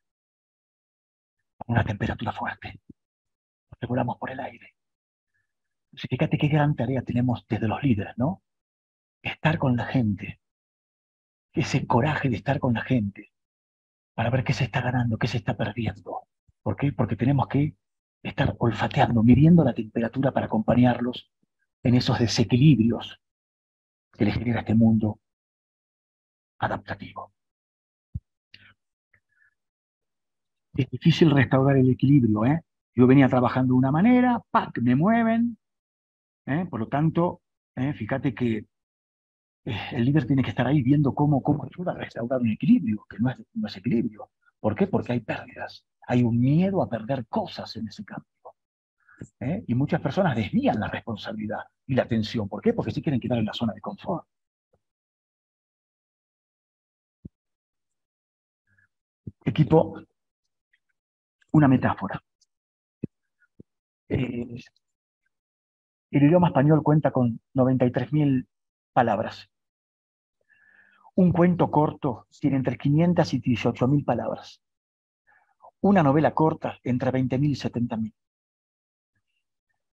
a una temperatura fuerte. Porque volamos por el aire. Entonces, fíjate qué gran tarea tenemos desde los líderes, ¿no? Estar con la gente. Ese coraje de estar con la gente para ver qué se está ganando, qué se está perdiendo. ¿Por qué? Porque tenemos que estar olfateando, midiendo la temperatura para acompañarlos en esos desequilibrios que les genera este mundo adaptativo. Es difícil restaurar el equilibrio, ¿eh? Yo venía trabajando de una manera, ¡pac!, me mueven, por lo tanto, fíjate que el líder tiene que estar ahí viendo cómo ayuda a restaurar un equilibrio, que no es equilibrio. ¿Por qué? Porque hay pérdidas. Hay un miedo a perder cosas en ese cambio. Y muchas personas desvían la responsabilidad y la atención. ¿Por qué? Porque sí quieren quedar en la zona de confort. Equipo, una metáfora. El idioma español cuenta con 93.000 palabras. Un cuento corto tiene entre 500 y 18.000 palabras. Una novela corta entre 20.000 y 70.000.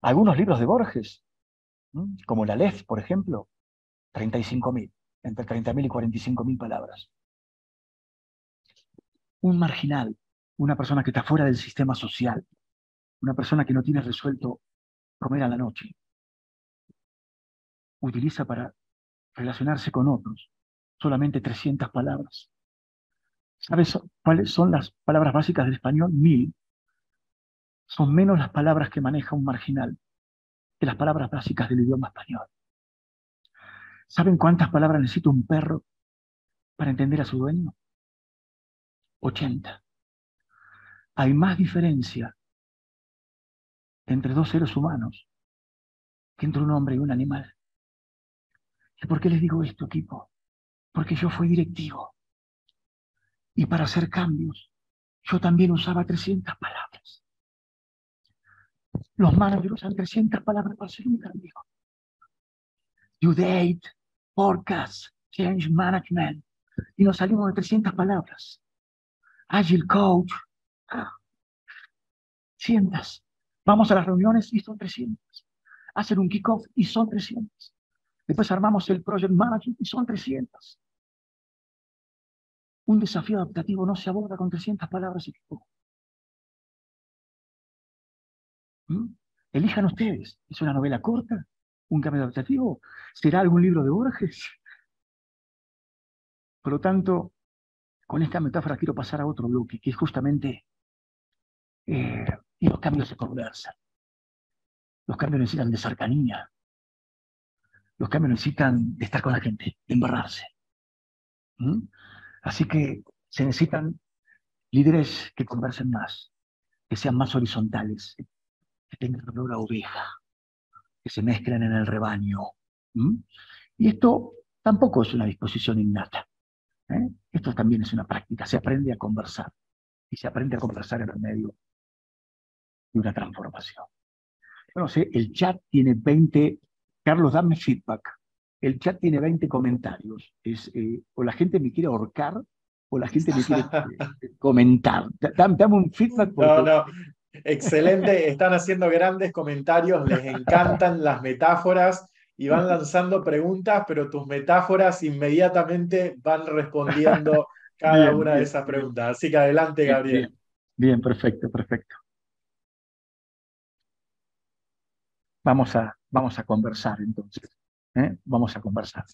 Algunos libros de Borges, como La Lef, por ejemplo, 35.000, entre 30.000 y 45.000 palabras. Un marginal, una persona que está fuera del sistema social, una persona que no tiene resuelto comer a la noche, utiliza para relacionarse con otros solamente 300 palabras. ¿Sabes cuáles son las palabras básicas del español? 1.000. Son menos las palabras que maneja un marginal que las palabras básicas del idioma español. ¿Saben cuántas palabras necesita un perro para entender a su dueño? 80. Hay más diferencia entre dos seres humanos que entre un hombre y un animal. ¿Y por qué les digo esto, equipo? Porque yo fui directivo. Y para hacer cambios, yo también usaba 300 palabras. Los managers usan 300 palabras para hacer un cambio. Due date, forecast, change management. Y nos salimos de 300 palabras. Agile coach. 300. Vamos a las reuniones y son 300. Hacer un kickoff y son 300. Después armamos el project management y son 300. Un desafío adaptativo no se aborda con 300 palabras, equipo. Elijan ustedes. ¿Es una novela corta? ¿Un cambio adaptativo? ¿Será algún libro de Borges? Por lo tanto, con esta metáfora quiero pasar a otro bloque, que es justamente y los cambios se conversan. Los cambios necesitan de cercanía. Los cambios necesitan de estar con la gente, de embarrarse. Así que se necesitan líderes que conversen más, que sean más horizontales, que tengan olor a oveja, que se mezclen en el rebaño. Y esto tampoco es una disposición innata. Esto también es una práctica. Se aprende a conversar. Y se aprende a conversar en el medio de una transformación. No sé, el chat tiene 20... Carlos, dame feedback. El chat tiene 20 comentarios. O la gente me quiere ahorcar o la gente me quiere comentar. Dame un feedback. Porque... No. Excelente. Están haciendo grandes comentarios. Les encantan las metáforas y van lanzando preguntas, pero tus metáforas inmediatamente van respondiendo cada una de esas preguntas. Así que adelante, Gabriel. Bien, perfecto. Vamos a conversar entonces. Vamos a conversar.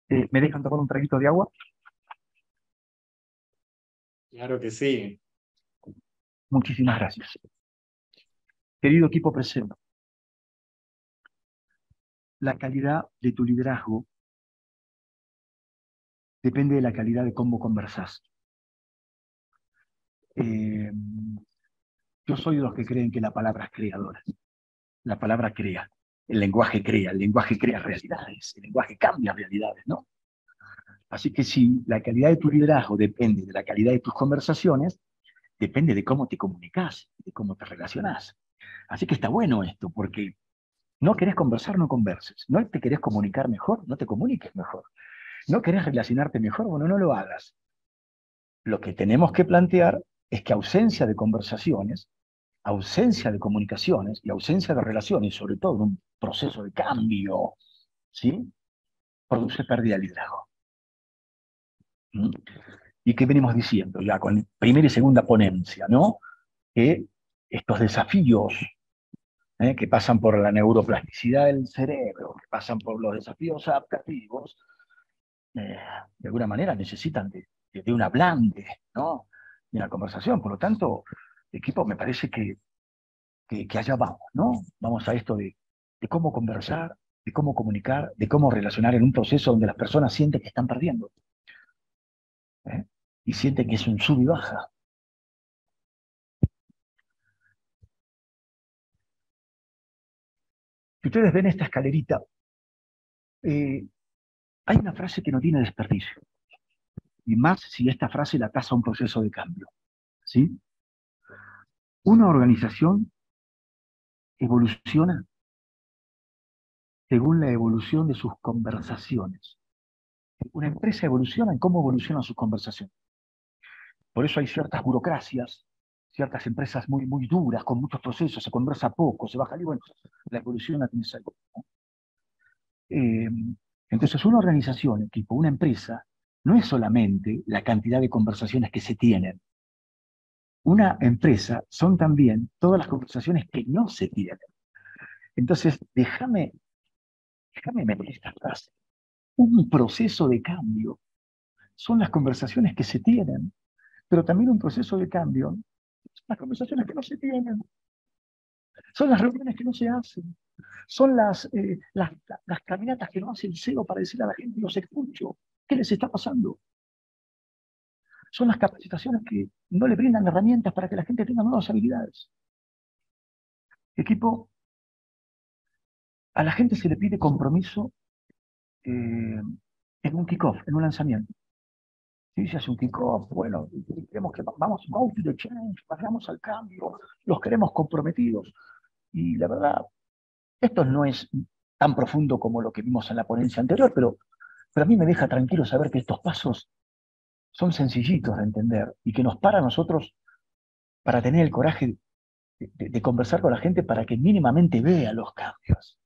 ¿Me dejan tomar un traguito de agua? Claro que sí. Muchísimas gracias. Querido equipo presente, la calidad de tu liderazgo depende de la calidad de cómo conversás. Eh, yo soy de los que creen que la palabra es creadora. La palabra crea, el lenguaje crea realidades, el lenguaje cambia realidades, ¿no? Así que si la calidad de tu liderazgo depende de la calidad de tus conversaciones, depende de cómo te comunicas, de cómo te relacionás. Así que está bueno esto, porque no querés conversar, no converses. No te querés comunicar mejor, no te comuniques mejor. No querés relacionarte mejor, bueno, no lo hagas. Lo que tenemos que plantear es que ausencia de conversaciones, ausencia de comunicaciones y ausencia de relaciones, sobre todo en un proceso de cambio, ¿sí? Produce pérdida de liderazgo. ¿Mm? ¿Y qué venimos diciendo ya con primera y segunda ponencia, ¿no? Que estos desafíos que pasan por la neuroplasticidad del cerebro, que pasan por los desafíos adaptativos, de alguna manera necesitan de un hablante, ¿no? De una conversación. Por lo tanto, equipo, me parece que allá vamos, ¿no? Vamos a esto de cómo conversar, de cómo comunicar, de cómo relacionar en un proceso donde las personas sienten que están perdiendo, ¿eh? Y sienten que es un sub y baja. Si ustedes ven esta escalerita, hay una frase que no tiene desperdicio, y más si esta frase la tasa un proceso de cambio, ¿sí? Una organización evoluciona según la evolución de sus conversaciones. Una empresa evoluciona en cómo evolucionan sus conversaciones. Por eso hay ciertas burocracias, ciertas empresas muy, muy duras, con muchos procesos, se conversa poco, se baja y bueno, la evolución la tienes ahí, ¿no? Eh, entonces, una organización, tipo una empresa, no es solamente la cantidad de conversaciones que se tienen. Una empresa son también todas las conversaciones que no se tienen. Entonces, déjame meter esta frase. Un proceso de cambio son las conversaciones que se tienen, pero también un proceso de cambio son las conversaciones que no se tienen, son las reuniones que no se hacen, son las caminatas que no hace el CEO para decir a la gente, los escucho, ¿qué les está pasando? Son las capacitaciones que no le brindan herramientas para que la gente tenga nuevas habilidades. Equipo, a la gente se le pide compromiso en un kickoff, en un lanzamiento. Si se hace un kickoff, bueno, queremos que vamos, go to the change, vayamos al cambio, los queremos comprometidos. Y la verdad, esto no es tan profundo como lo que vimos en la ponencia anterior, pero a mí me deja tranquilo saber que estos pasos son sencillitos de entender y que nos para a nosotros para tener el coraje de conversar con la gente para que mínimamente vea los cambios.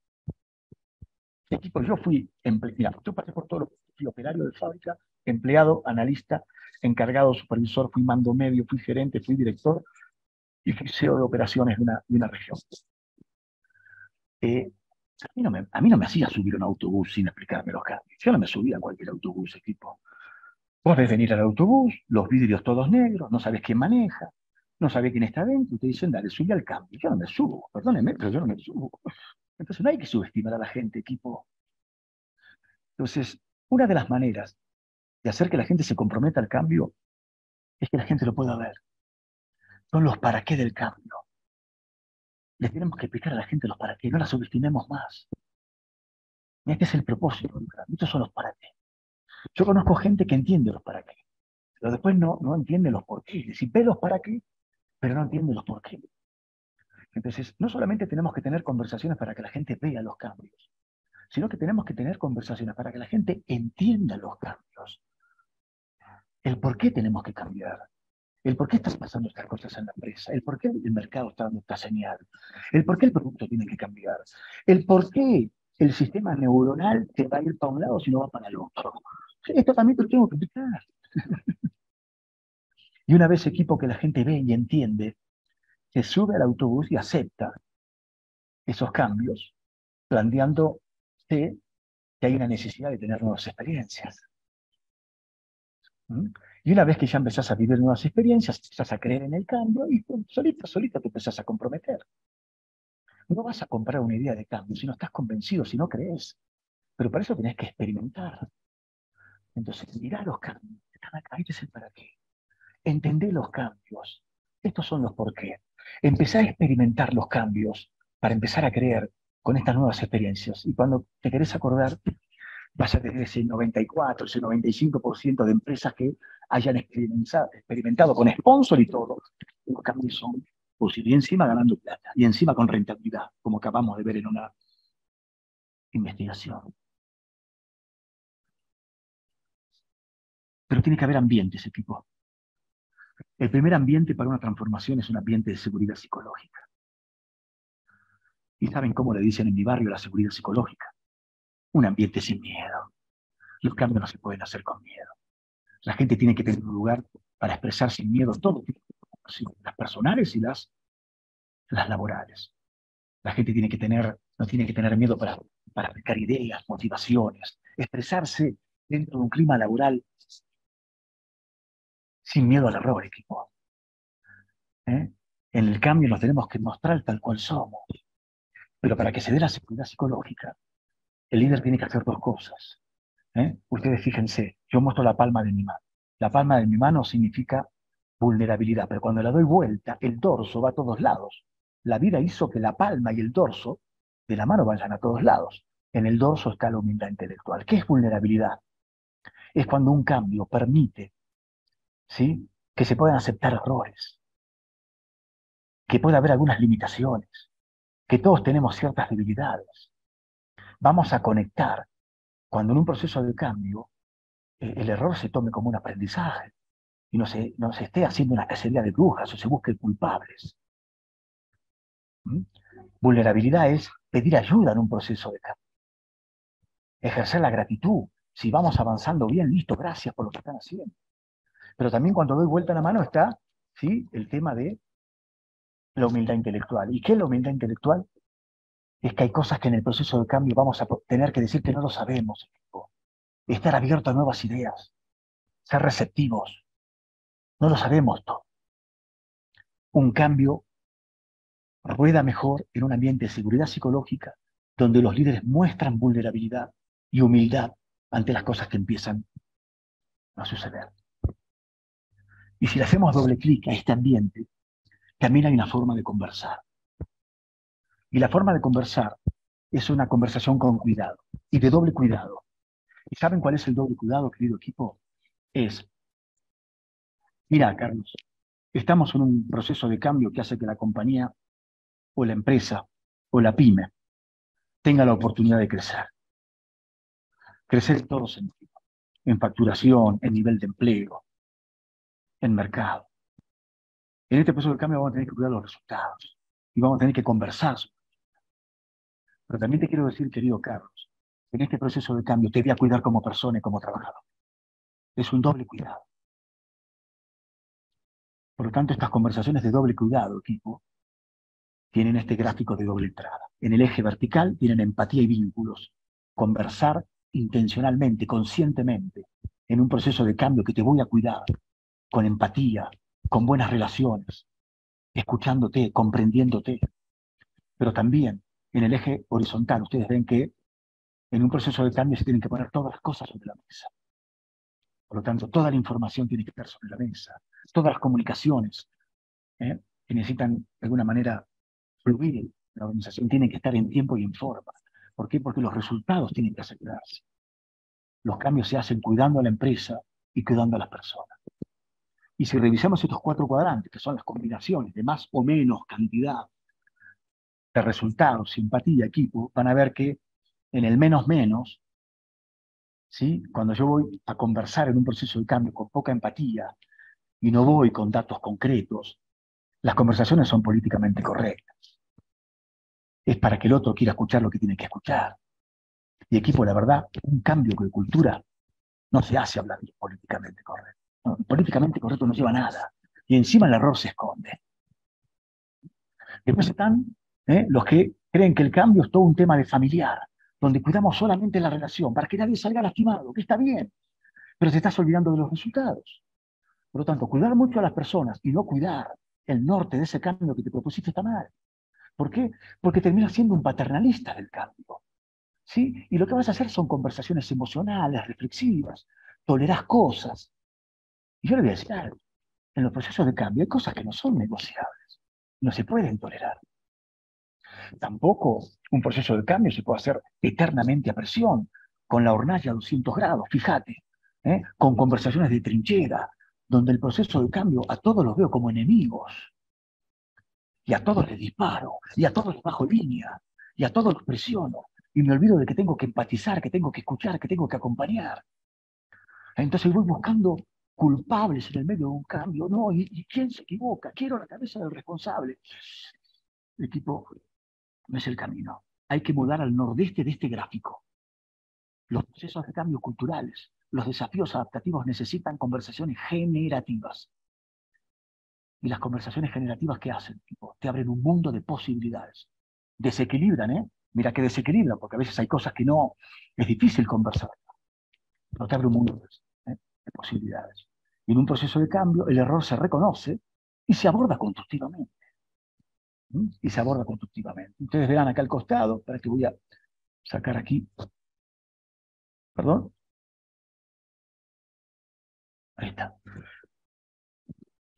Equipo, mira, yo pasé por todo fui operario de fábrica, empleado, analista, encargado, supervisor, fui mando medio, fui gerente, fui director y fui CEO de operaciones de una región. A mí no me hacía subir un autobús sin explicarme los cambios. Yo no me subía a cualquier autobús, equipo. Vos ves venir al autobús, los vidrios todos negros, no sabés quién maneja, no sabés quién está dentro, y te dicen, dale, subí al cambio. Yo no me subo, perdóneme, pero yo no me subo. Entonces no hay que subestimar a la gente, equipo. Entonces, una de las maneras de hacer que la gente se comprometa al cambio es que la gente lo pueda ver. Son los para qué del cambio. Le tenemos que explicar a la gente los para qué, no la subestimemos más. Este es el propósito del cambio, estos son los para qué. Yo conozco gente que entiende los para qué, pero después no entiende los por qué. Es decir, ve los para qué, pero no entiende los por qué. Entonces, no solamente tenemos que tener conversaciones para que la gente vea los cambios, sino que tenemos que tener conversaciones para que la gente entienda los cambios. El por qué tenemos que cambiar. El por qué están pasando estas cosas en la empresa, el por qué el mercado está dando esta señal, el por qué el producto tiene que cambiar, el por qué el sistema neuronal te va a ir para un lado si no va para el otro. Esto también te lo tengo que explicar. Y una vez equipo que la gente ve y entiende, se sube al autobús y acepta esos cambios, planteándose que hay una necesidad de tener nuevas experiencias. ¿Mm? Y una vez que ya empezás a vivir nuevas experiencias, empezás a creer en el cambio y solita te empezás a comprometer. No vas a comprar una idea de cambio si no estás convencido, si no crees. Pero para eso tenés que experimentar. Entonces, mirá los cambios. Están acá, este es el para qué. Entendé los cambios. Estos son los por qué. Empezá a experimentar los cambios para empezar a creer con estas nuevas experiencias. Y cuando te querés acordar, vas a tener ese 94, ese 95% de empresas que hayan experimentado con sponsor y todo. Los cambios son posibles. Y encima ganando plata. Y encima con rentabilidad, como acabamos de ver en una investigación. Pero tiene que haber ambientes, equipo. El primer ambiente para una transformación es un ambiente de seguridad psicológica. ¿Y saben cómo le dicen en mi barrio la seguridad psicológica? Un ambiente sin miedo. Los cambios no se pueden hacer con miedo. La gente tiene que tener un lugar para expresar sin miedo todo tipo de emociones, las personales y las laborales. La gente no tiene que tener miedo para aplicar ideas, motivaciones, expresarse dentro de un clima laboral sin miedo al error, equipo. En el cambio nos tenemos que mostrar tal cual somos. Pero para que se dé la seguridad psicológica, el líder tiene que hacer dos cosas. Ustedes fíjense, yo muestro la palma de mi mano. La palma de mi mano significa vulnerabilidad, pero cuando la doy vuelta, el dorso va a todos lados. La vida hizo que la palma y el dorso de la mano vayan a todos lados. En el dorso está la humildad intelectual. ¿Qué es vulnerabilidad? Es cuando un cambio permite, ¿sí?, que se puedan aceptar errores, que pueda haber algunas limitaciones, que todos tenemos ciertas debilidades. Vamos a conectar cuando en un proceso de cambio el error se tome como un aprendizaje y no se esté haciendo una cacería de brujas o se busque culpables. ¿Mm? Vulnerabilidad es pedir ayuda en un proceso de cambio. Ejercer la gratitud. Si vamos avanzando bien, listo, gracias por lo que están haciendo. Pero también cuando doy vuelta la mano está, ¿sí?, el tema de la humildad intelectual. ¿Y qué es la humildad intelectual? Es que hay cosas que en el proceso de cambio vamos a tener que decir que no lo sabemos. Estar abierto a nuevas ideas. Ser receptivos. No lo sabemos todo. Un cambio rueda mejor en un ambiente de seguridad psicológica donde los líderes muestran vulnerabilidad y humildad ante las cosas que empiezan a suceder. Y si le hacemos doble clic a este ambiente, también hay una forma de conversar. Y la forma de conversar es una conversación con cuidado y de doble cuidado. ¿Y saben cuál es el doble cuidado, querido equipo? Mira, Carlos, estamos en un proceso de cambio que hace que la compañía o la empresa o la pyme tenga la oportunidad de crecer. Crecer en todos sentidos. En facturación, en nivel de empleo, en mercado. En este proceso de cambio vamos a tener que cuidar los resultados y vamos a tener que conversar. Pero también te quiero decir, querido Carlos, en este proceso de cambio te voy a cuidar como persona y como trabajador. Es un doble cuidado. Por lo tanto, estas conversaciones de doble cuidado, equipo, tienen este gráfico de doble entrada. En el eje vertical tienen empatía y vínculos. Conversar intencionalmente, conscientemente, en un proceso de cambio que te voy a cuidar, con empatía, con buenas relaciones, escuchándote, comprendiéndote. Pero también en el eje horizontal, ustedes ven que en un proceso de cambio se tienen que poner todas las cosas sobre la mesa. Por lo tanto, toda la información tiene que estar sobre la mesa. Todas las comunicaciones que necesitan de alguna manera fluir. La organización tiene que estar en tiempo y en forma. ¿Por qué? Porque los resultados tienen que asegurarse. Los cambios se hacen cuidando a la empresa y cuidando a las personas. Y si revisamos estos 4 cuadrantes, que son las combinaciones de más o menos cantidad de resultados, simpatía, equipo, van a ver que en el menos menos, ¿sí?, cuando yo voy a conversar en un proceso de cambio con poca empatía y no voy con datos concretos, las conversaciones son políticamente correctas. Es para que el otro quiera escuchar lo que tiene que escuchar. Y equipo, la verdad, un cambio de cultura no se hace hablar de políticamente correcto. No, políticamente correcto no lleva a nada. Y encima el error se esconde. Después están los que creen que el cambio es todo un tema de familiar, donde cuidamos solamente la relación, para que nadie salga lastimado, que está bien, pero te estás olvidando de los resultados. Por lo tanto, cuidar mucho a las personas y no cuidar el norte de ese cambio que te propusiste está mal. ¿Por qué? Porque terminas siendo un paternalista del cambio. ¿Sí? Y lo que vas a hacer son conversaciones emocionales, reflexivas, tolerás cosas. Y yo le voy a decir algo, en los procesos de cambio hay cosas que no son negociables, no se pueden tolerar. Tampoco un proceso de cambio se puede hacer eternamente a presión, con la hornalla a 200 grados, fíjate, con conversaciones de trinchera, donde el proceso de cambio a todos los veo como enemigos, y a todos les disparo, y a todos les bajo línea, y a todos los presiono, y me olvido de que tengo que empatizar, que tengo que escuchar, que tengo que acompañar. Entonces voy buscando culpables en el medio de un cambio, ¿no? ¿Y quién se equivoca? Quiero la cabeza del responsable. El equipo no es el camino. Hay que mudar al nordeste de este gráfico. Los procesos de cambio culturales, los desafíos adaptativos necesitan conversaciones generativas. Y las conversaciones generativas, ¿qué hacen? Te abren un mundo de posibilidades. Desequilibran, ¿eh? Mira que desequilibran, porque a veces hay cosas que no es difícil conversar. Pero te abre un mundo de posibilidades. Y en un proceso de cambio, el error se reconoce y se aborda constructivamente. Y se aborda constructivamente. Ustedes verán acá al costado, para que voy a sacar aquí. Perdón. Ahí está.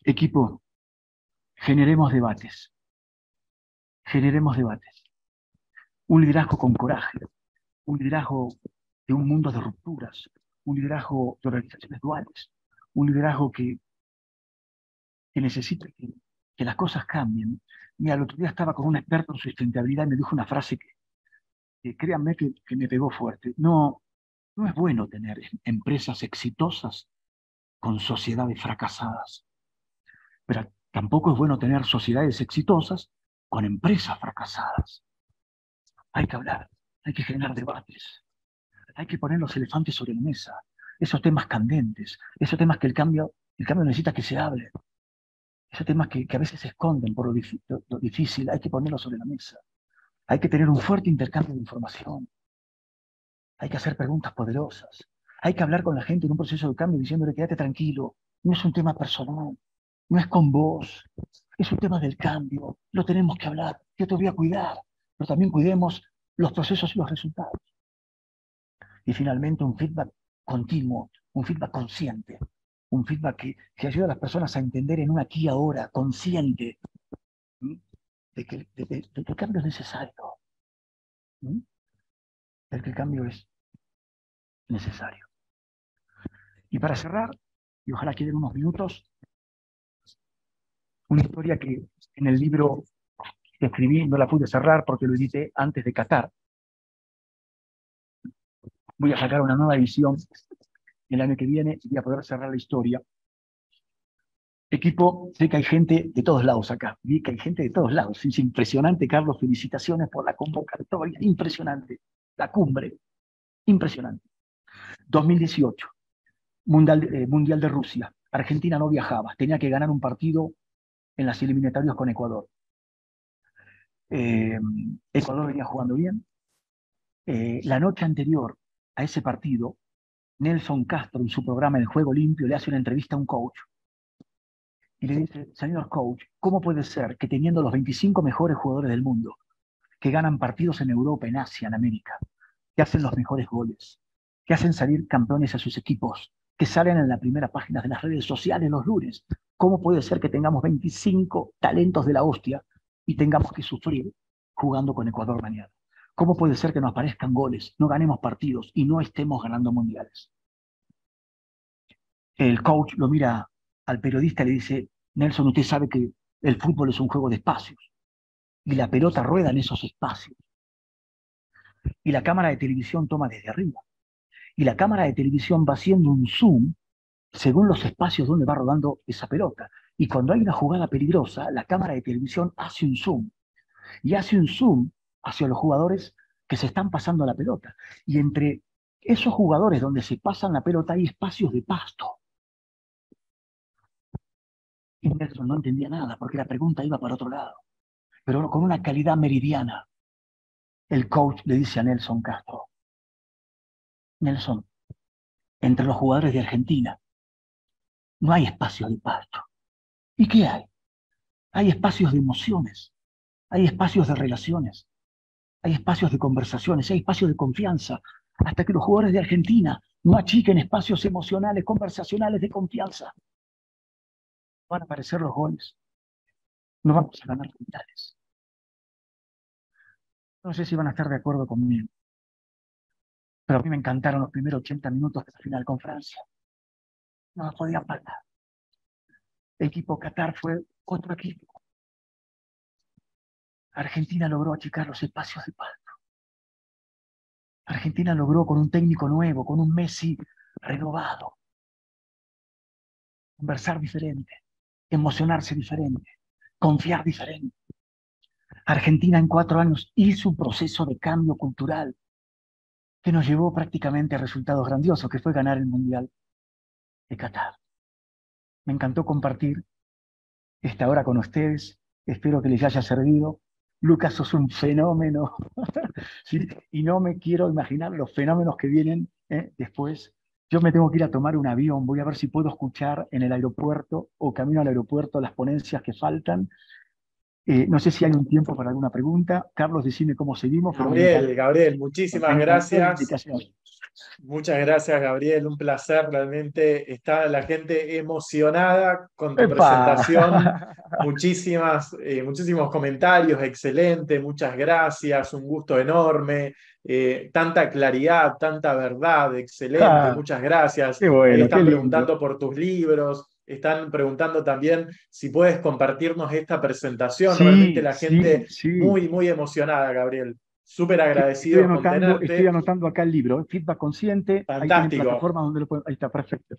Equipo, generemos debates. Generemos debates. Un liderazgo con coraje. Un liderazgo de un mundo de rupturas. Un liderazgo de organizaciones duales. Un liderazgo que necesita que las cosas cambien. Mira, el otro día estaba con un experto en sustentabilidad y me dijo una frase que créanme que me pegó fuerte. No, no es bueno tener empresas exitosas con sociedades fracasadas, pero tampoco es bueno tener sociedades exitosas con empresas fracasadas. Hay que hablar, hay que generar debates, hay que poner los elefantes sobre la mesa, esos temas candentes, esos temas que el cambio necesita que se hable, esos temas que a veces se esconden por lo difícil, hay que ponerlos sobre la mesa. Hay que tener un fuerte intercambio de información. Hay que hacer preguntas poderosas. Hay que hablar con la gente en un proceso de cambio diciéndole, quédate tranquilo, no es un tema personal, no es con vos, es un tema del cambio, lo tenemos que hablar, yo te voy a cuidar, pero también cuidemos los procesos y los resultados. Y finalmente un feedback continuo, un feedback consciente, un feedback que ayuda a las personas a entender en un aquí y ahora, consciente, de que el cambio es necesario, de que el cambio es necesario. Y para cerrar, y ojalá queden unos minutos, una historia que en el libro que escribí no la pude cerrar porque lo edité antes de Qatar. Voy a sacar una nueva edición el año que viene y voy a poder cerrar la historia. Equipo, sé que hay gente de todos lados acá, vi que hay gente de todos lados. Es impresionante, Carlos, felicitaciones por la convocatoria, impresionante. La cumbre, impresionante. 2018, Mundial de Rusia. Argentina no viajaba, tenía que ganar un partido en las eliminatorias con Ecuador. Ecuador venía jugando bien. La noche anterior a ese partido, Nelson Castro, en su programa El Juego Limpio, le hace una entrevista a un coach y le dice, señor coach, ¿cómo puede ser que teniendo los 25 mejores jugadores del mundo, que ganan partidos en Europa, en Asia, en América, que hacen los mejores goles, que hacen salir campeones a sus equipos, que salen en la primera página de las redes sociales los lunes, cómo puede ser que tengamos 25 talentos de la hostia y tengamos que sufrir jugando con Ecuador mañana? ¿Cómo puede ser que no aparezcan goles, no ganemos partidos y no estemos ganando mundiales? El coach lo mira al periodista y le dice, Nelson, usted sabe que el fútbol es un juego de espacios y la pelota rueda en esos espacios. Y la cámara de televisión toma desde arriba. Y la cámara de televisión va haciendo un zoom según los espacios donde va rodando esa pelota. Y cuando hay una jugada peligrosa, la cámara de televisión hace un zoom. Y hace un zoom hacia los jugadores que se están pasando la pelota. Y entre esos jugadores donde se pasan la pelota hay espacios de pasto. Y Nelson no entendía nada porque la pregunta iba para otro lado. pero con una calidad meridiana. El coach le dice a Nelson Castro: Nelson, entre los jugadores de Argentina no hay espacio de pasto. ¿Y qué hay? Hay espacios de emociones, hay espacios de relaciones, hay espacios de conversaciones, hay espacios de confianza. Hasta que los jugadores de Argentina no achiquen espacios emocionales, conversacionales de confianza, van a aparecer los goles. No vamos a ganar mundiales. No sé si van a estar de acuerdo conmigo, pero a mí me encantaron los primeros 80 minutos de la final con Francia. No nos podían faltar. El equipo Qatar fue otro equipo. Argentina logró achicar los espacios de pasto. Argentina logró, con un técnico nuevo, con un Messi renovado, conversar diferente, emocionarse diferente, confiar diferente. Argentina en 4 años hizo un proceso de cambio cultural que nos llevó prácticamente a resultados grandiosos, que fue ganar el Mundial de Qatar. Me encantó compartir esta hora con ustedes. Espero que les haya servido. Lucas, sos un fenómeno. ¿Sí? Y no me quiero imaginar los fenómenos que vienen después. Yo me tengo que ir a tomar un avión. Voy a ver si puedo escuchar en el aeropuerto o camino al aeropuerto las ponencias que faltan. No sé si hay un tiempo para alguna pregunta. Carlos, decime cómo seguimos. Gabriel, muchísimas me encantó la gracias. invitación. Muchas gracias, Gabriel. Un placer. Realmente está la gente emocionada con tu ¡Epa! presentación. Muchísimos comentarios. Excelente. Muchas gracias. Un gusto enorme. Tanta claridad, tanta verdad. Excelente. Muchas gracias. Qué Ahí bueno, qué están lindo. preguntando por tus libros. Están preguntando también si puedes compartirnos esta presentación. Sí, Realmente la gente sí. muy, muy emocionada, Gabriel. Súper agradecidos con Estoy tenerte. anotando acá el libro, Feedback Consciente. Ahí tienen Fantástico. plataformas donde lo pueden. Ahí está, perfecto.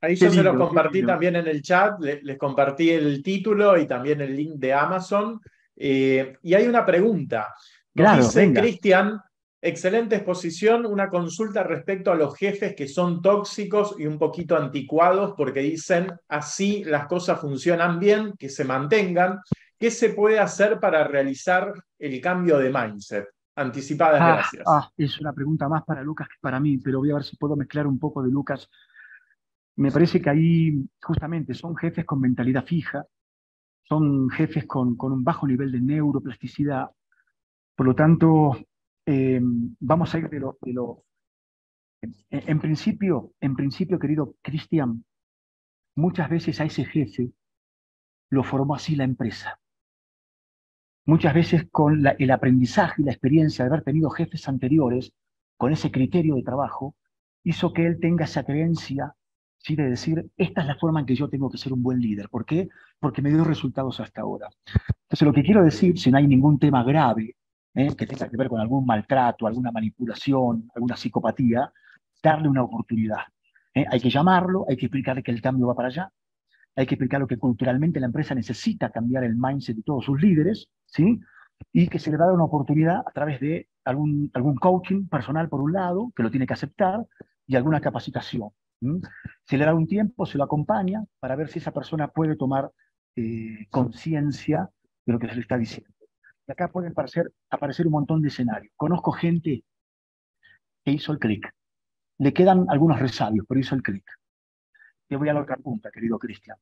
Ahí Qué yo se los lindo, qué compartí lindo. también en el chat, les compartí el título y también el link de Amazon. Y hay una pregunta. Nos Claro, dice venga. Cristian, excelente exposición, una consulta respecto a los jefes que son tóxicos y un poquito anticuados porque dicen así las cosas funcionan bien, que se mantengan. ¿Qué se puede hacer para realizar el cambio de mindset? Anticipadas gracias. Es una pregunta más para Lucas que para mí, pero voy a ver si puedo mezclar un poco de Lucas. Me parece que ahí justamente son jefes con mentalidad fija, son jefes con un bajo nivel de neuroplasticidad. Por lo tanto, vamos a ir en principio, querido Cristian, muchas veces a ese jefe lo formó así la empresa. Muchas veces con el aprendizaje y la experiencia de haber tenido jefes anteriores, con ese criterio de trabajo, hizo que él tenga esa creencia, ¿sí?, de decir, esta es la forma en que yo tengo que ser un buen líder. ¿Por qué? Porque me dio resultados hasta ahora. Entonces, lo que quiero decir, si no hay ningún tema grave que tenga que ver con algún maltrato, alguna manipulación, alguna psicopatía, darle una oportunidad. Hay que llamarlo, hay que explicarle que el cambio va para allá, hay que explicar lo que culturalmente la empresa necesita cambiar el mindset de todos sus líderes, ¿sí? Y que se le da una oportunidad a través de algún coaching personal por un lado, que lo tiene que aceptar, y alguna capacitación. ¿Sí? Se le da un tiempo, se lo acompaña para ver si esa persona puede tomar conciencia de lo que se le está diciendo. Y acá pueden aparecer un montón de escenarios. Conozco gente que hizo el clic. Le quedan algunos resabios, pero hizo el clic. Te voy a la otra punta, querido Cristian.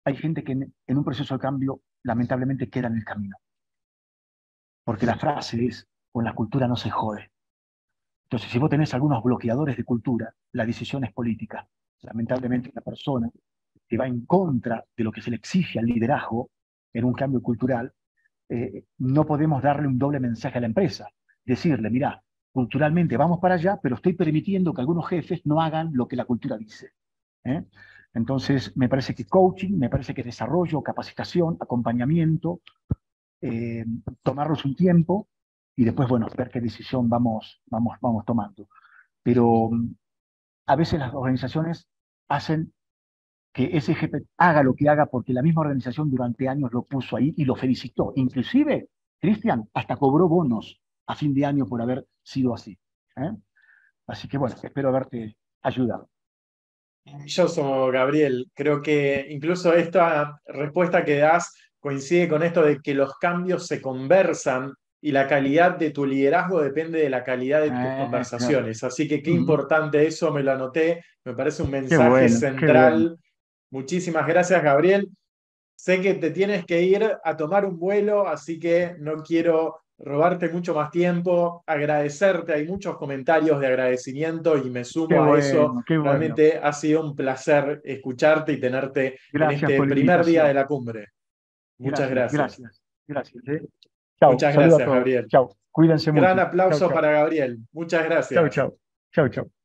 Hay gente que en un proceso de cambio lamentablemente queda en el camino. Porque la frase es, con la cultura no se jode. Entonces, si vos tenés algunos bloqueadores de cultura, la decisión es política. Lamentablemente, la persona que va en contra de lo que se le exige al liderazgo en un cambio cultural, no podemos darle un doble mensaje a la empresa. Decirle, mirá, culturalmente vamos para allá, pero estoy permitiendo que algunos jefes no hagan lo que la cultura dice. Entonces, me parece que coaching, me parece que desarrollo, capacitación, acompañamiento, tomarnos un tiempo y después, bueno, ver qué decisión vamos tomando. Pero a veces las organizaciones hacen que ese jefe haga lo que haga porque la misma organización durante años lo puso ahí y lo felicitó. Inclusive, Cristian, hasta cobró bonos a fin de año por haber sido así. Así que bueno, espero haberte ayudado. Maravilloso, Gabriel. Creo que incluso esta respuesta que das coincide con esto de que los cambios se conversan y la calidad de tu liderazgo depende de la calidad de tus Claro. conversaciones. Así que qué Ujú. importante eso, me lo anoté, me parece un Qué mensaje bueno, qué bueno. central. Muchísimas gracias, Gabriel. Sé que te tienes que ir a tomar un vuelo, así que no quiero robarte mucho más tiempo, agradecerte, hay muchos comentarios de agradecimiento y me Qué sumo a eso. bueno, qué bueno. Realmente ha sido un placer escucharte y tenerte en Gracias este por la primer día de invitación. la cumbre. Muchas gracias. Gracias. Chao, Muchas saludo a gracias, todos. Gabriel. Chao, cuídense Gran mucho. Chao, aplauso chao. para Gabriel. Muchas Chao, gracias. chao. Chao, chao.